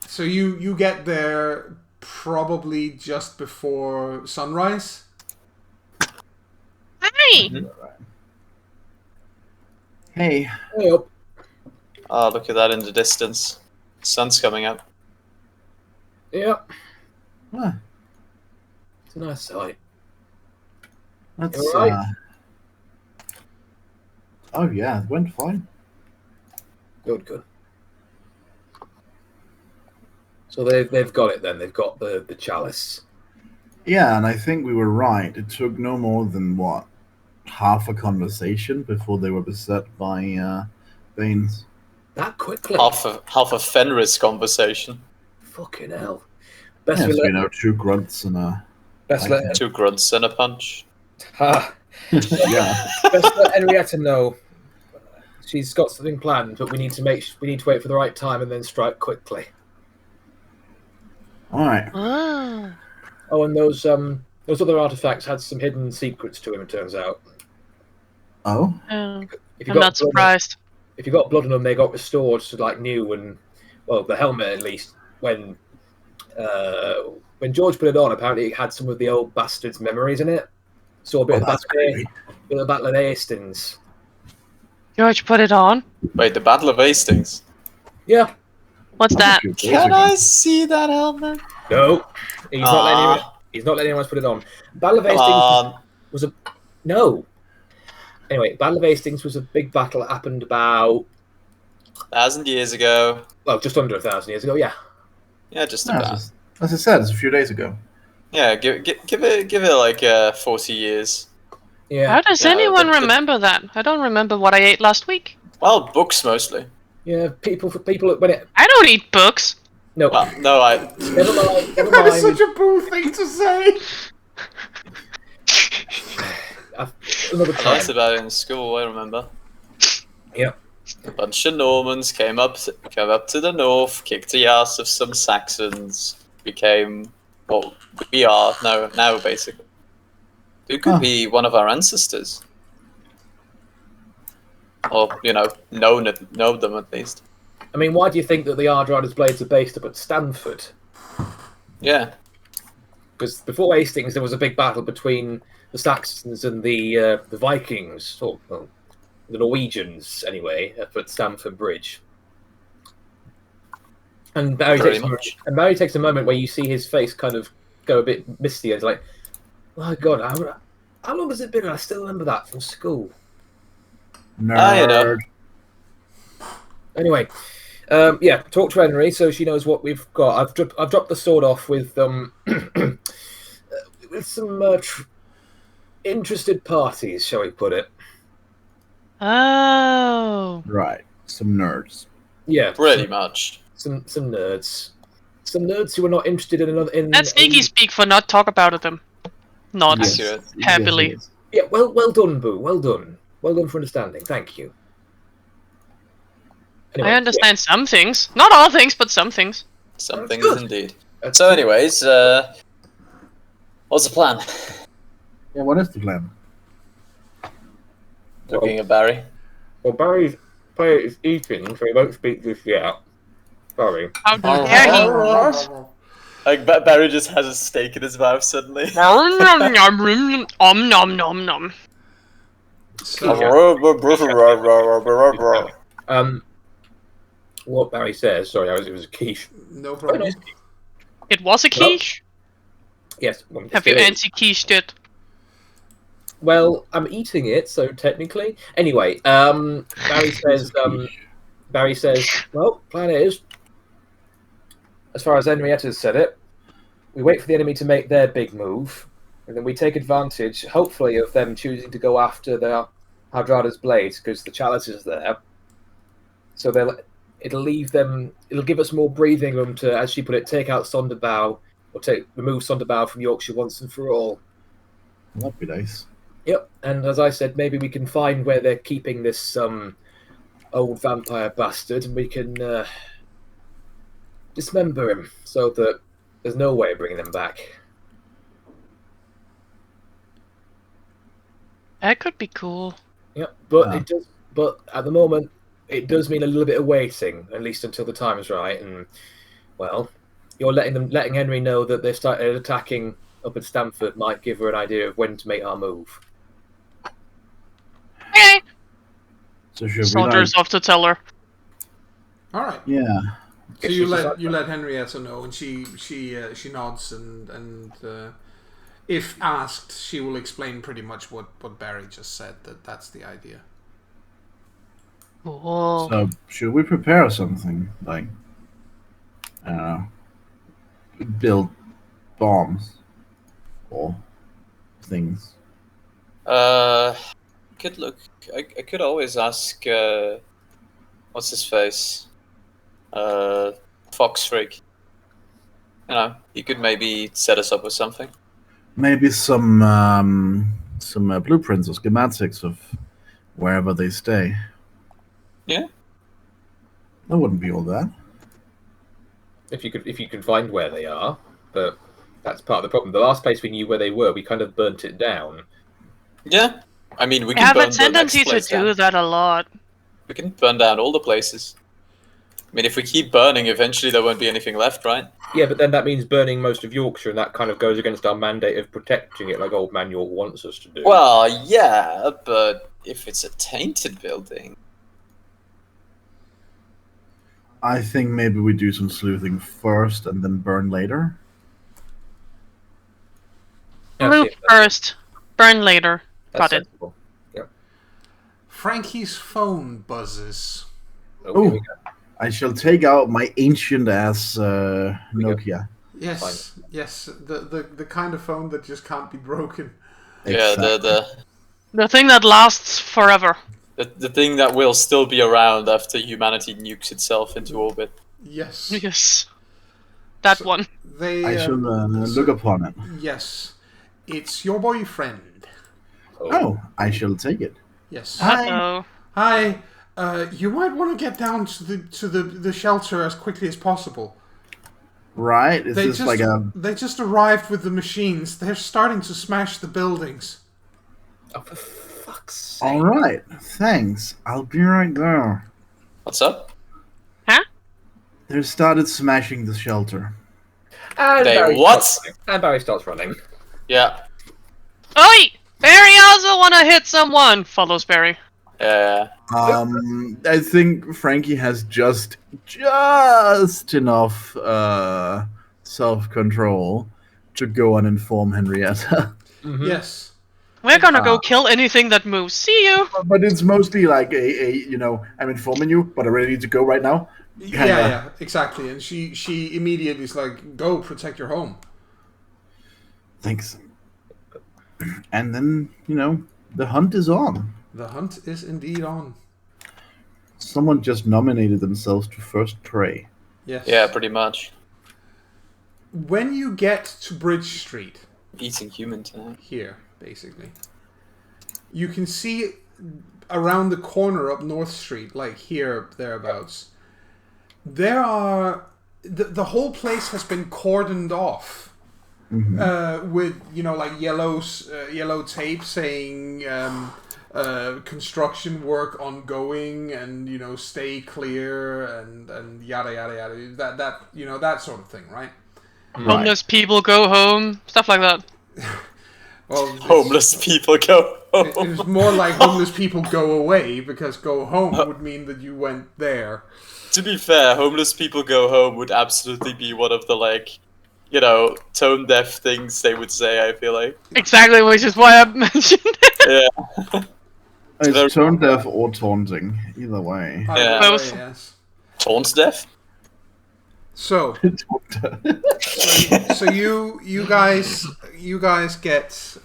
A: so you get there probably just before sunrise?
E: Hi!
D: Hey.
B: Hey up.
C: Ah, look at that in the distance. Sun's coming up.
B: Yep.
D: Huh.
B: It's a nice sight.
D: That's
B: You all right?
D: Oh yeah, it went fine.
B: Good. So they've got it then. They've got the chalice.
D: Yeah, and I think we were right. It took no more than half a conversation before they were beset by Banes.
B: That quickly?
C: Half a Fenris conversation.
B: Fucking hell.
D: Yes, we know 2 grunts and a...
B: Best let
C: 2 grunts and a punch.
B: Ha.
D: Yeah.
B: Best let Henrietta know. She's got something planned, but we need to wait for the right time and then strike quickly.
D: All right.
E: Ah.
B: Oh, and those other artifacts had some hidden secrets to them, it turns out.
D: Oh?
E: I'm
B: If you
E: not surprised.
B: If you got blood on them, they got restored to new, and the helmet at least. When George put it on, apparently it had some of the old bastard's memories in it. Saw a bit of the Battle of Hastings.
E: George put it on?
C: Wait, the Battle of Hastings?
B: Yeah.
E: What's
D: That's a
E: that?
D: few days
C: Can
D: ago.
C: I see that helmet?
B: No, he's not letting anyone.
C: Ah,
B: He's not letting anyone else put it on. Battle of
C: come
B: Hastings
C: on.
B: was a no. Anyway, Battle of Hastings was a big battle that happened about
C: 1,000 years ago.
B: well, just under 1,000 years ago. Yeah.
C: Yeah, just
D: No,
C: about.
D: as I said, it's a few days ago.
C: Yeah, give it like 40 years.
B: Yeah.
E: How does
C: Yeah,
E: anyone
C: the-
E: remember that? I don't remember what I ate last week.
C: Well, books mostly.
B: Yeah. People when it
E: I don't eat books.
B: no.
C: Well, no, I.
B: Never mind. Never
A: That is
B: mind.
A: such a boo thing to say.
B: Another
C: I
B: time.
C: learned about it in school. I remember.
B: Yeah.
C: A bunch of Normans came up to the north, kicked the ass of some Saxons, became what we are now basically. Who could be one of our ancestors, or know them at least.
B: I mean, why do you think that the Ardriders' blades are based up at Stanford?
C: Yeah,
B: Because before Hastings, there was a big battle between the Saxons and the Vikings, or well, the Norwegians, anyway, up at Stamford Bridge. And Barry takes a moment where you see his face kind of go a bit misty, and it's like, "My God, how long has it been?" And I still remember that from school.
D: Nerd.
B: Anyway, yeah, talk to Henry so she knows what we've got. I've dropped the sword off with with some interested parties, shall we put it?
E: Oh.
D: Right. Some nerds.
B: Yeah,
C: pretty much.
B: some nerds, who are not interested in another.
E: That's sneaky speak for not talk about them. Not
B: Yes.
C: Accurate.
E: happily.
D: Yes,
B: Yeah, well done, Boo. Well done for understanding. Thank you. Anyway,
E: I understand some things. Not all things, but some things.
C: Some
B: That's
C: things
B: good.
C: indeed.
B: That's-
C: So, anyways, what's the plan?
D: Yeah, what is the plan?
C: Looking at Barry.
B: Well, Barry's player is eating, so he won't speak just yet. Sorry.
E: How dare he?
C: Like Barry just has a steak in his mouth suddenly.
E: Nom nom nom nom.
A: So,
B: What Barry says. Sorry, it was a quiche.
A: no problem.
E: It was a quiche?
B: Yes.
E: Have you anti-quiche it?
B: Well, I'm eating it, so technically. Anyway, Barry says, well, plan is, as far as Henrietta's said it, we wait for the enemy to make their big move, and then we take advantage, hopefully, of them choosing to go after the Hardrada's blades, because the chalice is there. So it'll give us more breathing room to, as she put it, take out Sonderbow, or remove Sonderbow from Yorkshire once and for all.
D: That'd be nice.
B: Yep, and as I said, maybe we can find where they're keeping this old vampire bastard, and we can dismember him so that there's no way of bringing him back.
E: That could be cool.
B: Yep, but But at the moment, it does mean a little bit of waiting, at least until the time is right. And well, you're letting Henry know that they've started attacking up at Stamford might give her an idea of when to make our move.
E: Okay.
D: So should
E: Saunders off to tell her.
A: All right.
D: Yeah.
A: So you let Henrietta know, and she nods, and if asked, she will explain pretty much what Barry just said. That's the idea.
E: Cool.
D: So should we prepare something like, build bombs or things?
C: Could look. I could always ask. What's his face? Fox Freak. He could maybe set us up with something.
D: Maybe some blueprints or schematics of wherever they stay.
C: Yeah.
D: That wouldn't be all that.
B: If you can find where they are, but that's part of the problem. The last place we knew where they were, we kind of burnt it down.
C: Yeah. I mean, we
E: I
C: can
E: have
C: burn
E: a
C: the next
E: tendency to
C: place
E: do
C: down.
E: that a lot.
C: We can burn down all the places. I mean, if we keep burning, eventually there won't be anything left, right?
B: Yeah, but then that means burning most of Yorkshire, and that kind of goes against our mandate of protecting it, like Old Man York wants us to do.
C: Well, yeah, but if it's a tainted building,
D: I think maybe we do some sleuthing first and then burn later.
E: Loot first, burn later.
B: That's
E: Got it.
B: sensible.
A: Frankie's phone buzzes.
B: Oh, here we go.
D: I shall take out my ancient ass Nokia.
A: Yes, yes, the kind of phone that just can't be broken.
C: Yeah,
E: The thing that lasts forever.
C: the thing that will still be around after humanity nukes itself into orbit.
A: Yes.
E: Yes. That
A: So-
E: one.
A: They.
D: I shall look upon it.
A: Yes, it's your boyfriend.
D: Oh, I shall take it.
A: Yes.
D: Hi.
E: Uh-oh.
A: Hi. You might want to get down to the shelter as quickly as possible.
D: Right? Is this like a...
A: They just arrived with the machines. They're starting to smash the buildings.
B: Oh, for fuck's sake.
D: All right. Thanks. I'll be right there.
C: What's up?
D: They started smashing the shelter.
B: And
C: They
B: Barry
C: what?
B: starts running. And Barry starts running.
C: Yeah.
E: Oi! Barry also wanna hit someone! Follows Barry.
D: I think Frankie has just enough self-control to go and inform Henrietta.
B: Mhm.
A: Yes.
E: We're gonna go kill anything that moves. See you!
D: But it's mostly like I'm informing you, but I really need to go right now.
A: Yeah, exactly. And she immediately is like, go protect your home.
D: Thanks. And then, the hunt is on.
A: The hunt is indeed on.
D: Someone just nominated themselves to first prey.
A: Yes.
C: Yeah, pretty much.
A: When you get to Bridge Street,
C: Eating human tonight.
A: here, basically, you can see around the corner up North Street, like here, thereabouts, there are... The whole place has been cordoned off. With, like yellow tape saying construction work ongoing and, stay clear and yada, yada, yada. That sort of thing, right?
E: Homeless people go home. Stuff like that.
A: Well,
C: Homeless people go home.
A: It's more like homeless people go away, because go home would mean that you went there.
C: To be fair, homeless people go home would absolutely be one of the, tone deaf things they would say, I feel like.
E: Exactly, which is why I mentioned it.
C: Yeah.
D: It's tone deaf or taunting, either way.
C: Yeah.
E: Both.
A: Yes.
C: Taunts deaf?
A: So you guys get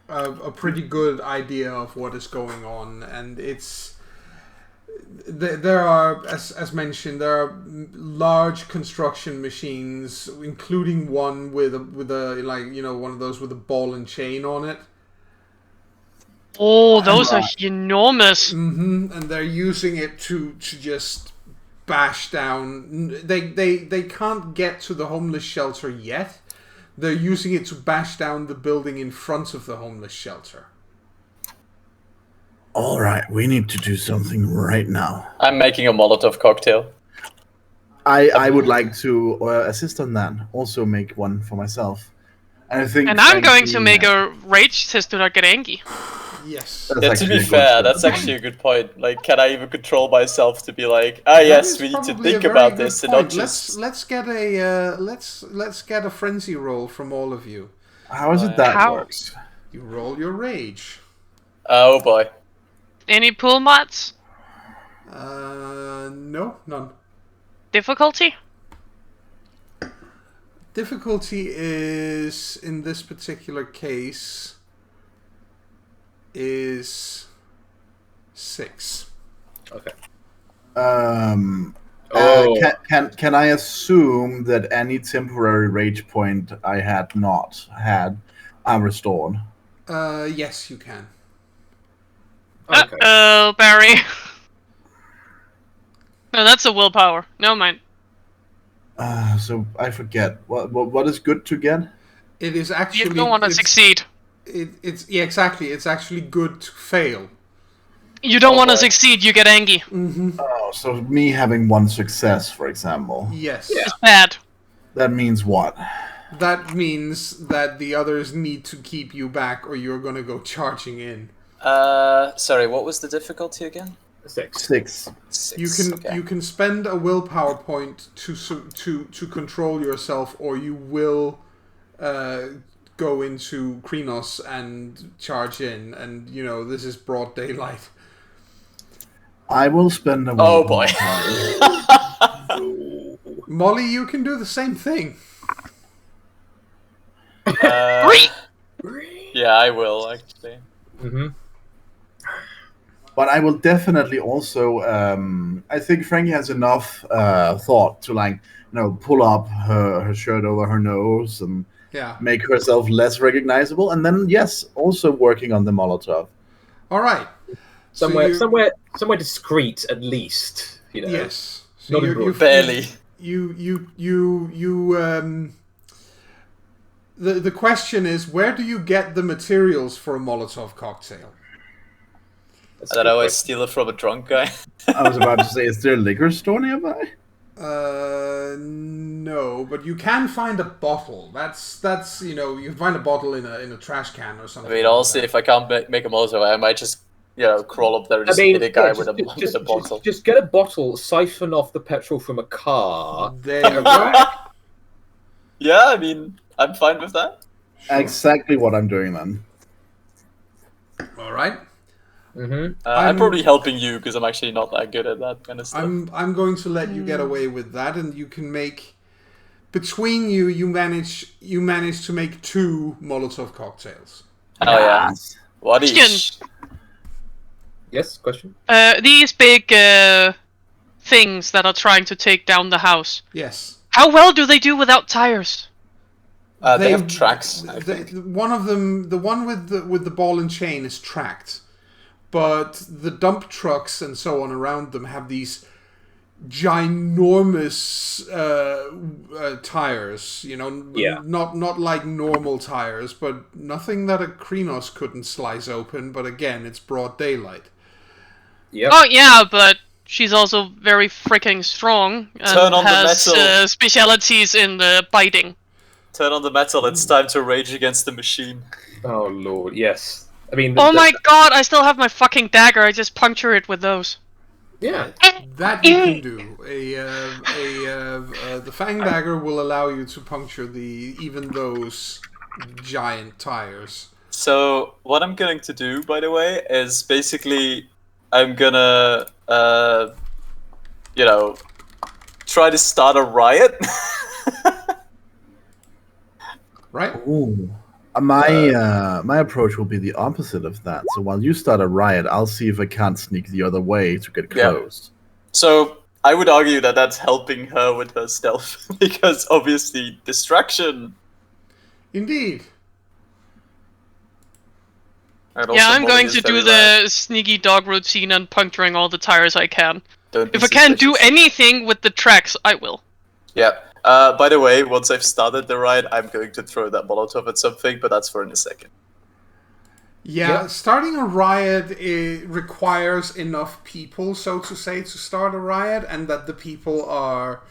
A: a pretty good idea of what is going on, and there are, as mentioned, there are large construction machines, including one with a one of those with a ball and chain on it.
E: Oh, those are enormous.
A: And they're using it to just bash down. They can't get to the homeless shelter yet. They're using it to bash down the building in front of the homeless shelter.
D: All right, we need to do something right now.
C: I'm making a Molotov cocktail.
D: I would like to assist on that. Also make one for myself. And I think.
E: And I'm going to make a rage test to not get angry.
A: Yes.
D: That's
C: Yeah, to
D: actually
C: be
D: a good
C: fair,
D: strategy.
C: that's actually a good point. Like, can I even control myself to be like,
A: That
C: yes,
A: is
C: we need to
A: probably
C: think
A: a very
C: about
A: good
C: this and
A: point.
C: not just...
A: Let's get a let's get a frenzy roll from all of you.
D: How is it that
E: How?
D: works?
A: You roll your rage.
C: Oh boy.
E: Any pool mods?
A: No, none.
E: Difficulty?
A: Difficulty is, in this particular case, is 6.
B: Okay.
D: Can I assume that any temporary rage point I had not had are restored?
A: Yes, you can.
B: Okay.
E: Uh-oh, Barry. No, that's a willpower. No mind.
D: So I forget what is good to get.
A: It is
E: You
A: actually.
E: don't want to
A: it's-
E: succeed.
A: It's exactly. It's actually good to fail.
E: You don't want to
C: boy.
E: succeed, you get angry.
D: Oh, so me having one success, for example,
A: Yes.
E: It's bad.
D: that means what?
A: that means that the others need to keep you back, or you're going to go charging in.
C: Sorry, what was the difficulty again?
B: 6.
D: 6.
C: 6.
A: You can spend a willpower point to control yourself, or you will go into Krenos and charge in, and this is broad daylight.
D: I will spend a
C: Oh boy.
A: Molly, you can do the same thing.
C: Yeah, I will actually.
B: Mm-hmm.
D: But I will definitely also. I think Frankie has enough thought to pull up her shirt over her nose and make herself less recognizable, and then also working on the Molotov.
A: All right.
B: Somewhere discreet at least.
A: Yes.
B: So
A: you
C: barely.
A: The question is, where do you get the materials for a Molotov cocktail?
C: I don't know, I steal it from a drunk guy.
D: I was about to say, is there a liquor store nearby?
A: No, but you can find a bottle. That's you can find a bottle in a trash can or something.
C: I mean, honestly, if I can't make a Molotov, I might just crawl up there and just hit a guy with a bottle.
B: Just get a bottle, siphon off the petrol from a car.
A: There you go.
C: Yeah, I mean, I'm fine with that.
D: Sure. Exactly what I'm doing then.
A: All right.
B: Mm-hmm.
C: I'm probably helping you because I'm actually not that good at that kind of stuff.
A: I'm going to let you get away with that, and you can make between you manage to make 2 Molotov cocktails.
C: Oh yeah. What is?
B: Yes, question.
E: These big things that are trying to take down the house.
A: Yes.
E: How well do they do without tires?
C: They have tracks.
A: One of them, the one with the ball and chain, is tracked, but the dump trucks and so on around them have these ginormous tires. Not like normal tires, but nothing that a Krenos couldn't slice open. But again, it's broad daylight.
B: Yep.
E: Oh yeah, but she's also very freaking strong and
C: Turn on
E: has
C: the metal.
E: specialities in biting.
C: Turn on the metal. It's time to rage against the machine.
B: Oh lord, yes. I mean.
E: Oh my god! I still have my fucking dagger. I just puncture it with those.
B: Yeah.
A: That you can do. The Fang Dagger will allow you to puncture even those giant tires.
C: So what I'm going to do, by the way, is basically I'm gonna try to start a riot.
A: Right?
D: Ooh. My approach will be the opposite of that. So while you start a riot, I'll see if I can't sneak the other way to get close.
C: So I would argue that that's helping her with her stealth because obviously distraction.
A: Indeed.
E: Yeah, I'm going to do the sneaky dog routine and puncturing all the tires I can. If I can't do anything with the tracks, I will.
C: Yeah. By the way, once I've started the riot, I'm going to throw that Molotov at something, but that's for in a second.
A: Yeah, starting a riot requires enough people, so to say, to start a riot, and that the people are,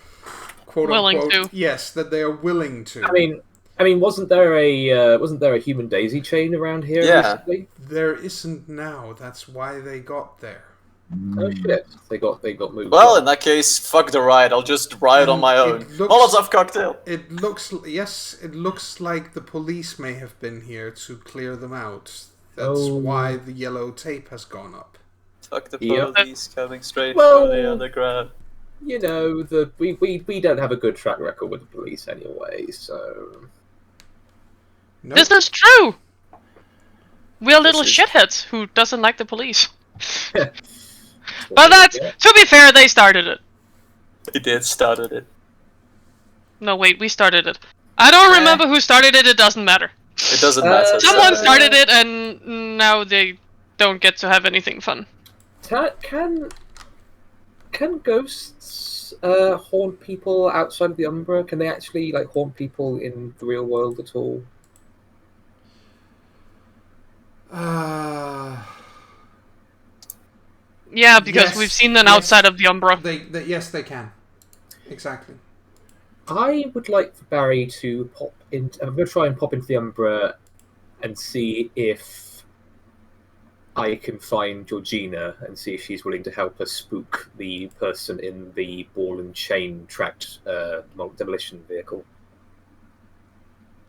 A: quote unquote,
E: willing to.
A: Yes, that they are willing to.
B: I mean, wasn't there a human daisy chain around here recently?
A: There isn't now. That's why they got there.
B: Oh shit! They got moved.
C: Well, in that case, fuck the riot. I'll just riot on my own. Molotov cocktail.
A: It looks like the police may have been here to clear them out. That's why the yellow tape has gone up.
C: Fuck the police coming straight
B: Well,
C: from the underground.
B: You know, we don't have a good track record with the police anyway, so.
A: Nope.
E: This is true. We're little shitheads who doesn't like the police. But to be fair, they started it.
C: They did started it.
E: No, wait, we started it. I don't remember who started it. It doesn't matter.
C: It doesn't matter.
E: Someone started it, and now they don't get to have anything fun.
B: Can ghosts haunt people outside of the Umbra? Can they actually haunt people in the real world at all?
E: Yeah, because we've seen them outside of the Umbra.
A: Yes, they can. Exactly.
B: I would like for Barry to pop in. I'm going to try and pop into the Umbra and see if I can find Georgina and see if she's willing to help us spook the person in the ball and chain tracked demolition vehicle.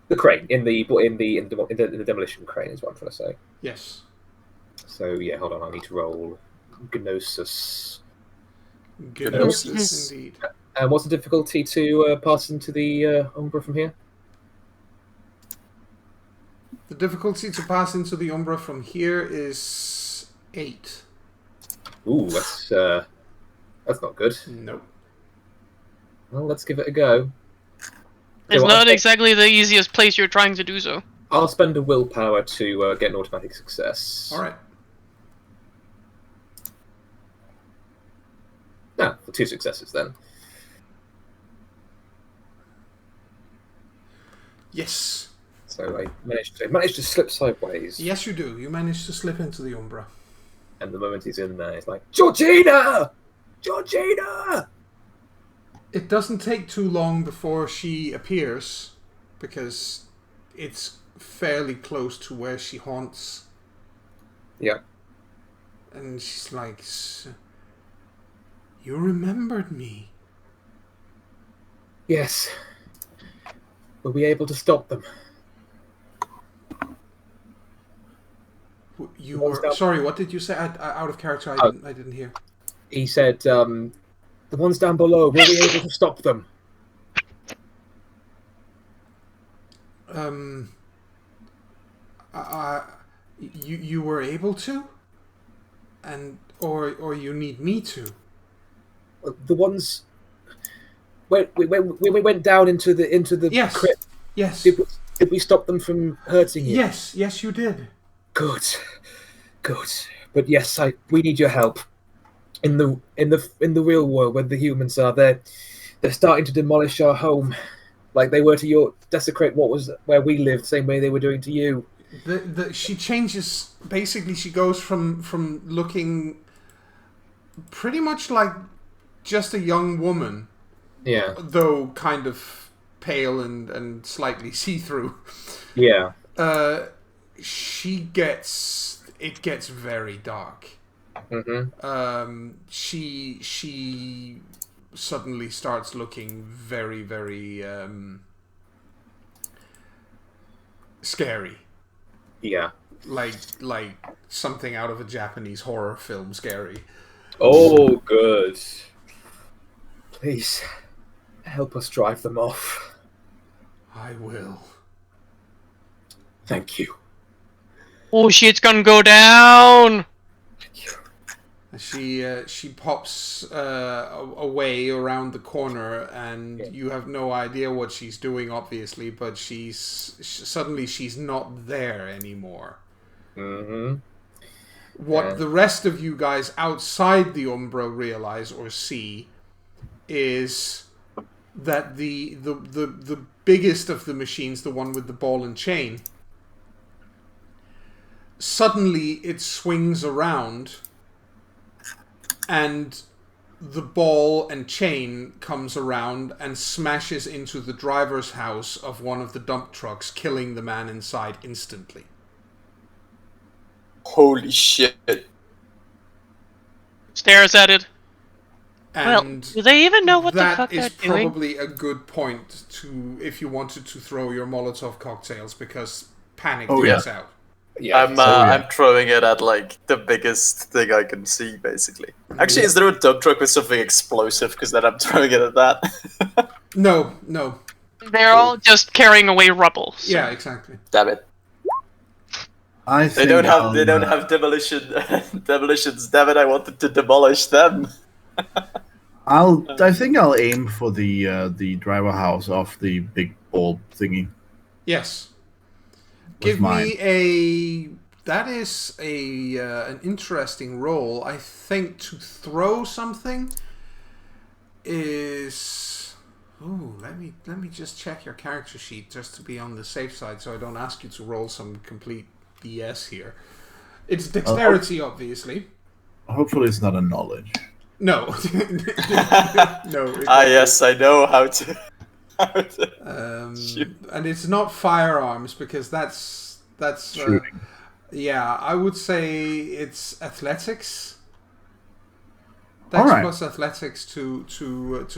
B: The crane in the demolition crane is what I'm trying to say.
A: Yes.
B: So yeah, hold on. I need to roll Gnosis.
A: Gnosis, indeed.
B: And what's the difficulty to pass into the Umbra from here?
A: The difficulty to pass into the Umbra from here is 8.
B: Ooh, that's not good.
A: Nope.
B: Well, let's give it a go.
E: It's
B: So
E: not exactly the easiest place you're trying to do so.
B: I'll spend a willpower to get an automatic success.
A: All right.
B: For 2 successes then.
A: Yes.
B: So I managed to slip sideways.
A: Yes, you do. You managed to slip into the Umbra.
B: And the moment he's in there, he's like, Georgina! Georgina!
A: It doesn't take too long before she appears, because it's fairly close to where she haunts.
B: Yeah.
A: And she's like, you remembered me.
B: Yes. We'll be able to stop them.
A: You were sorry. What did you say? Out of character. I didn't hear.
B: He said, "The ones down below. We'll be able to stop them."
A: You were able to, and or you need me to.
B: The ones when we went down into the
A: Yes.
B: crypt.
A: Yes.
B: Did we stop them from hurting you?
A: Yes. Yes, you did.
B: Good. But yes, we need your help. In the real world, where the humans are, they're starting to demolish our home, like they were to desecrate what was where we lived, same way they were doing to you.
A: She changes. Basically, she goes from looking pretty much like just a young woman,
B: Yeah.
A: though kind of pale and slightly see-through.
B: Yeah.
A: It gets very dark.
B: Mm-hmm.
A: She suddenly starts looking very, very scary.
B: Yeah.
A: Like something out of a Japanese horror film scary.
B: Oh, good. Please, help us drive them off.
A: I will.
B: Thank you.
E: Oh, shit's gonna go down!
A: She pops away around the corner, and you have no idea what she's doing, obviously, but suddenly she's not there anymore.
B: Mm-hmm.
A: What the rest of you guys outside the Umbra realize or see is that the biggest of the machines, the one with the ball and chain, suddenly it swings around, and the ball and chain comes around and smashes into the driver's house of one of the dump trucks, killing the man inside instantly.
C: Holy shit.
E: Stares at it. Well,
A: And
E: do they even know what the fuck
A: that
E: they're
A: is
E: doing?
A: probably a good point to, if you wanted to throw your Molotov cocktails, because panic gets out.
B: Yeah.
C: I'm throwing it at like the biggest thing I can see, basically. Actually, is there a dump truck with something explosive? Because then I'm throwing it at that.
A: No.
E: They're all just carrying away rubble. So.
A: Yeah, exactly.
C: Damn it! They don't have demolitions. Damn it! I wanted to demolish them.
D: I think I'll aim for the driver house of the big ball thingy.
A: Yes.
D: Give
A: me that is an interesting roll. I think to throw something is... Ooh, let me just check your character sheet just to be on the safe side, so I don't ask you to roll some complete BS here. It's dexterity, obviously.
D: Hopefully it's not a knowledge.
A: No. No.
C: Yes, I know how to.
A: And it's not firearms because that's
D: Shooting.
A: yeah, I would say it's athletics.
D: All
A: Dex
D: right.
A: plus athletics to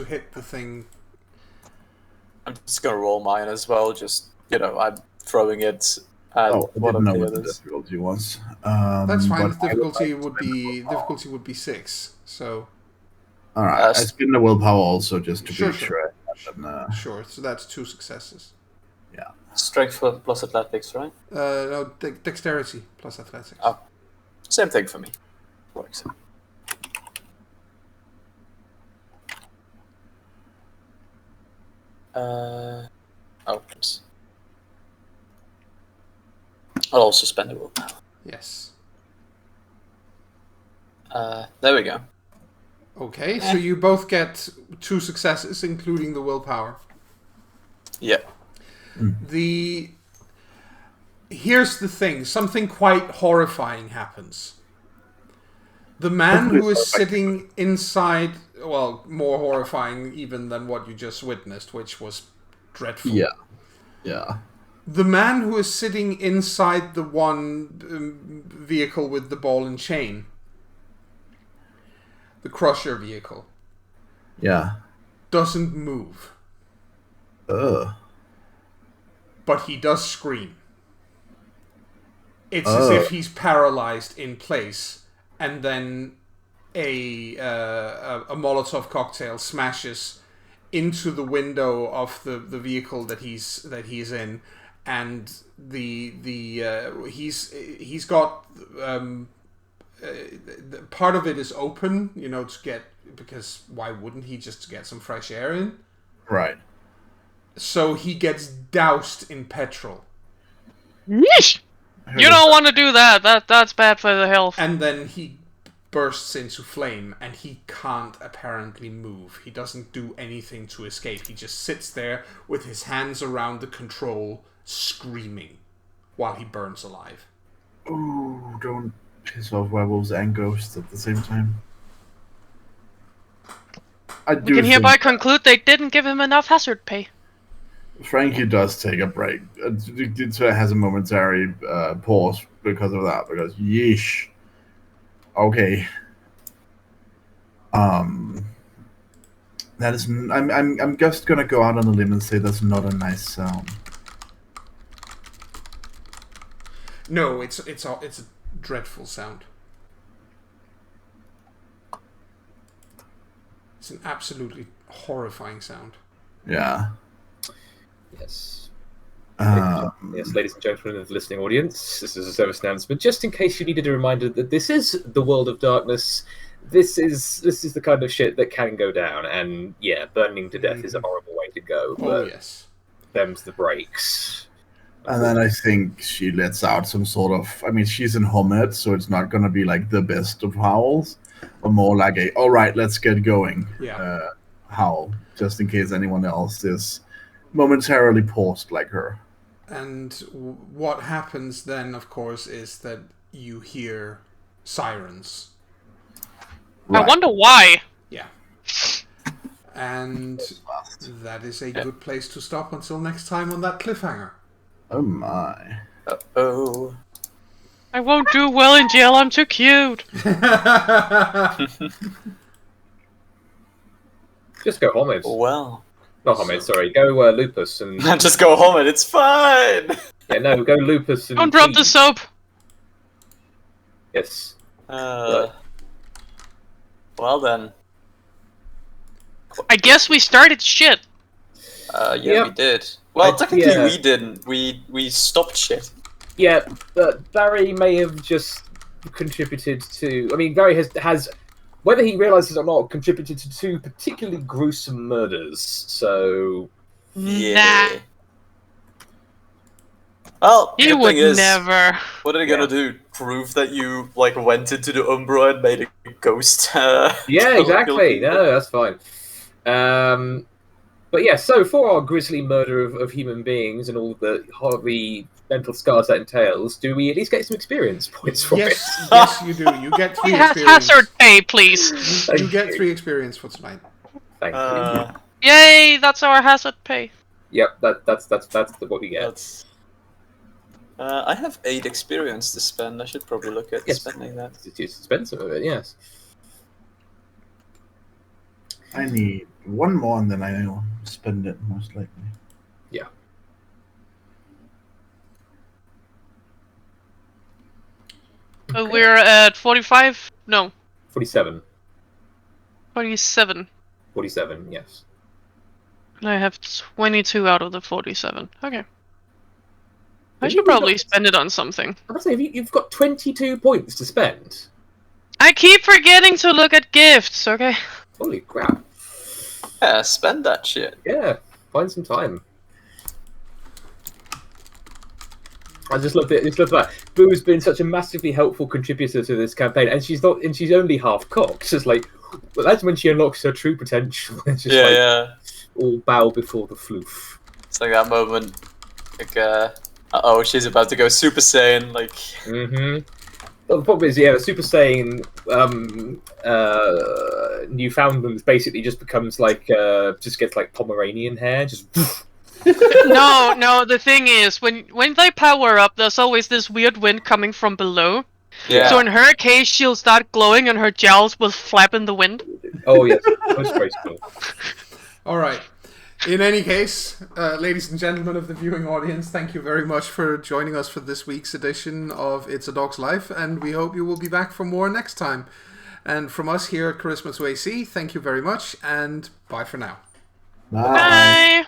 A: hit the thing.
C: I'm just gonna roll mine as well. Just I'm throwing it at
D: Oh, I
C: one
D: didn't
C: of
D: know
C: the
D: what the
C: others.
D: difficulty was.
A: That's fine.
D: but
A: The
D: I would like to spend the willpower.
A: difficulty would be 6. So
D: All right, I spin the willpower also just to
A: Sure,
D: be
A: sure.
D: sure.
A: sure. So that's 2 successes.
C: Strength plus athletics, right?
A: No, dexterity plus athletics.
C: Oh. Same thing for me. Works. Oops. I'll also spend a willpower.
A: Yes.
C: There we go.
A: Okay, so you both get 2 successes, including the willpower.
C: Yeah.
A: Here's the thing. Something quite horrifying happens. The man who is sitting inside, well, more horrifying even than what you just witnessed, which was dreadful.
D: Yeah.
A: The man who is sitting inside the one vehicle with the ball and chain, the crusher vehicle,
D: Yeah.
A: doesn't move.
D: Ugh.
A: But he does scream. It's as if he's paralyzed in place, and then a Molotov cocktail smashes into the window of the vehicle that he's in, and he's got part of it is open, because why wouldn't he just get some fresh air in?
D: Right.
A: So he gets doused in petrol.
E: Yeesh! You don't want to do that. That's bad for the health.
A: And then he bursts into flame, and he can't apparently move. He doesn't do anything to escape. He just sits there with his hands around the control, screaming, while he burns alive.
D: Ooh, don't piss off werewolves and ghosts at the same time.
E: We can hereby conclude they didn't give him enough hazard pay.
D: Frankie does take a break. It has a momentary pause because of that. Because yeesh. Okay. That is. I'm just gonna go out on a limb and say that's not a nice sound.
A: No, it's a dreadful sound. It's an absolutely horrifying sound.
D: Yeah.
B: Yes.
D: Yes,
B: ladies and gentlemen of the listening audience, this is a service announcement. Just in case you needed a reminder that this is the world of darkness, this is the kind of shit that can go down. And yeah, burning to death is a horrible way to go.
A: Oh, yes.
B: Them's the breaks.
D: And then I think she lets out some sort of. I mean, she's in Homet, so it's not going to be like the best of howls, but more like a, all right, let's get going howl, just in case anyone else is momentarily paused like her.
A: And what happens then, of course, is that you hear sirens.
E: Right. I wonder why.
A: Yeah. And that is a good place to stop until next time on that cliffhanger.
D: Oh my.
C: Uh-oh.
E: I won't do well in jail, I'm too cute.
B: Just go Homage.
C: Well.
B: Not Homage, sorry. Go Lupus and...
C: Just go home and it's fine!
B: Yeah, no, go Lupus and...
E: Don't drop the soap!
B: Yes.
C: Well then.
E: I guess we started shit.
C: Yeah, we did. Well, technically we didn't. We stopped shit.
B: Yeah, but Barry may have just contributed to... I mean, Barry has whether he realizes or not, contributed to 2 particularly gruesome murders, so...
C: Yeah. Well,
E: he
C: the
E: would
C: thing is,
E: never.
C: What are they gonna do? Prove that you, went into the Umbra and made a ghost?
B: Yeah, exactly. No, that's fine. But yeah, so for our grisly murder of human beings and all the horribly mental scars that entails, do we at least get some experience points from it?
A: Yes, you do. You get 3 experience.
E: Hazard pay, please.
A: You get 3 experience for tonight.
B: Thank you.
E: Yay! That's our hazard pay.
B: Yep, that's what we get.
C: That's. I have 8 experience to spend. I should probably look at spending that.
B: It's expensive of it, yes.
D: I need 1 more, and then I'll spend it most likely.
B: Yeah.
E: So we're at 45? No,
B: 47.
E: 47.
B: 47, yes.
E: And I have 22 out of the 47. Okay. I
B: Have
E: should
B: you
E: probably
B: got-
E: spend it on something.
B: I was say, you've got 22 points to spend.
E: I keep forgetting to look at gifts, okay?
B: Holy crap.
C: Yeah, spend that shit.
B: Yeah, find some time. I just love it. Just love that. Boo's been such a massively helpful contributor to this campaign, and she's only half cocked. It's just like, well, that's when she unlocks her true potential. It's just
C: Yeah.
B: all bow before the floof.
C: It's like that moment, like, oh, she's about to go Super Saiyan, like...
B: Mm-hmm. Well, the problem is, the Super Saiyan Newfoundland basically just becomes like, just gets like Pomeranian hair, just...
E: No, the thing is, when they power up, there's always this weird wind coming from below.
C: Yeah.
E: So in her case, she'll start glowing and her jowls will flap in the wind.
B: Oh, yes, most graceful.
A: Alright. In any case, ladies and gentlemen of the viewing audience, thank you very much for joining us for this week's edition of It's a Dog's Life, and we hope you will be back for more next time. And from us here at CharismaToAC, thank you very much, and bye for now.
D: Bye.
E: Bye!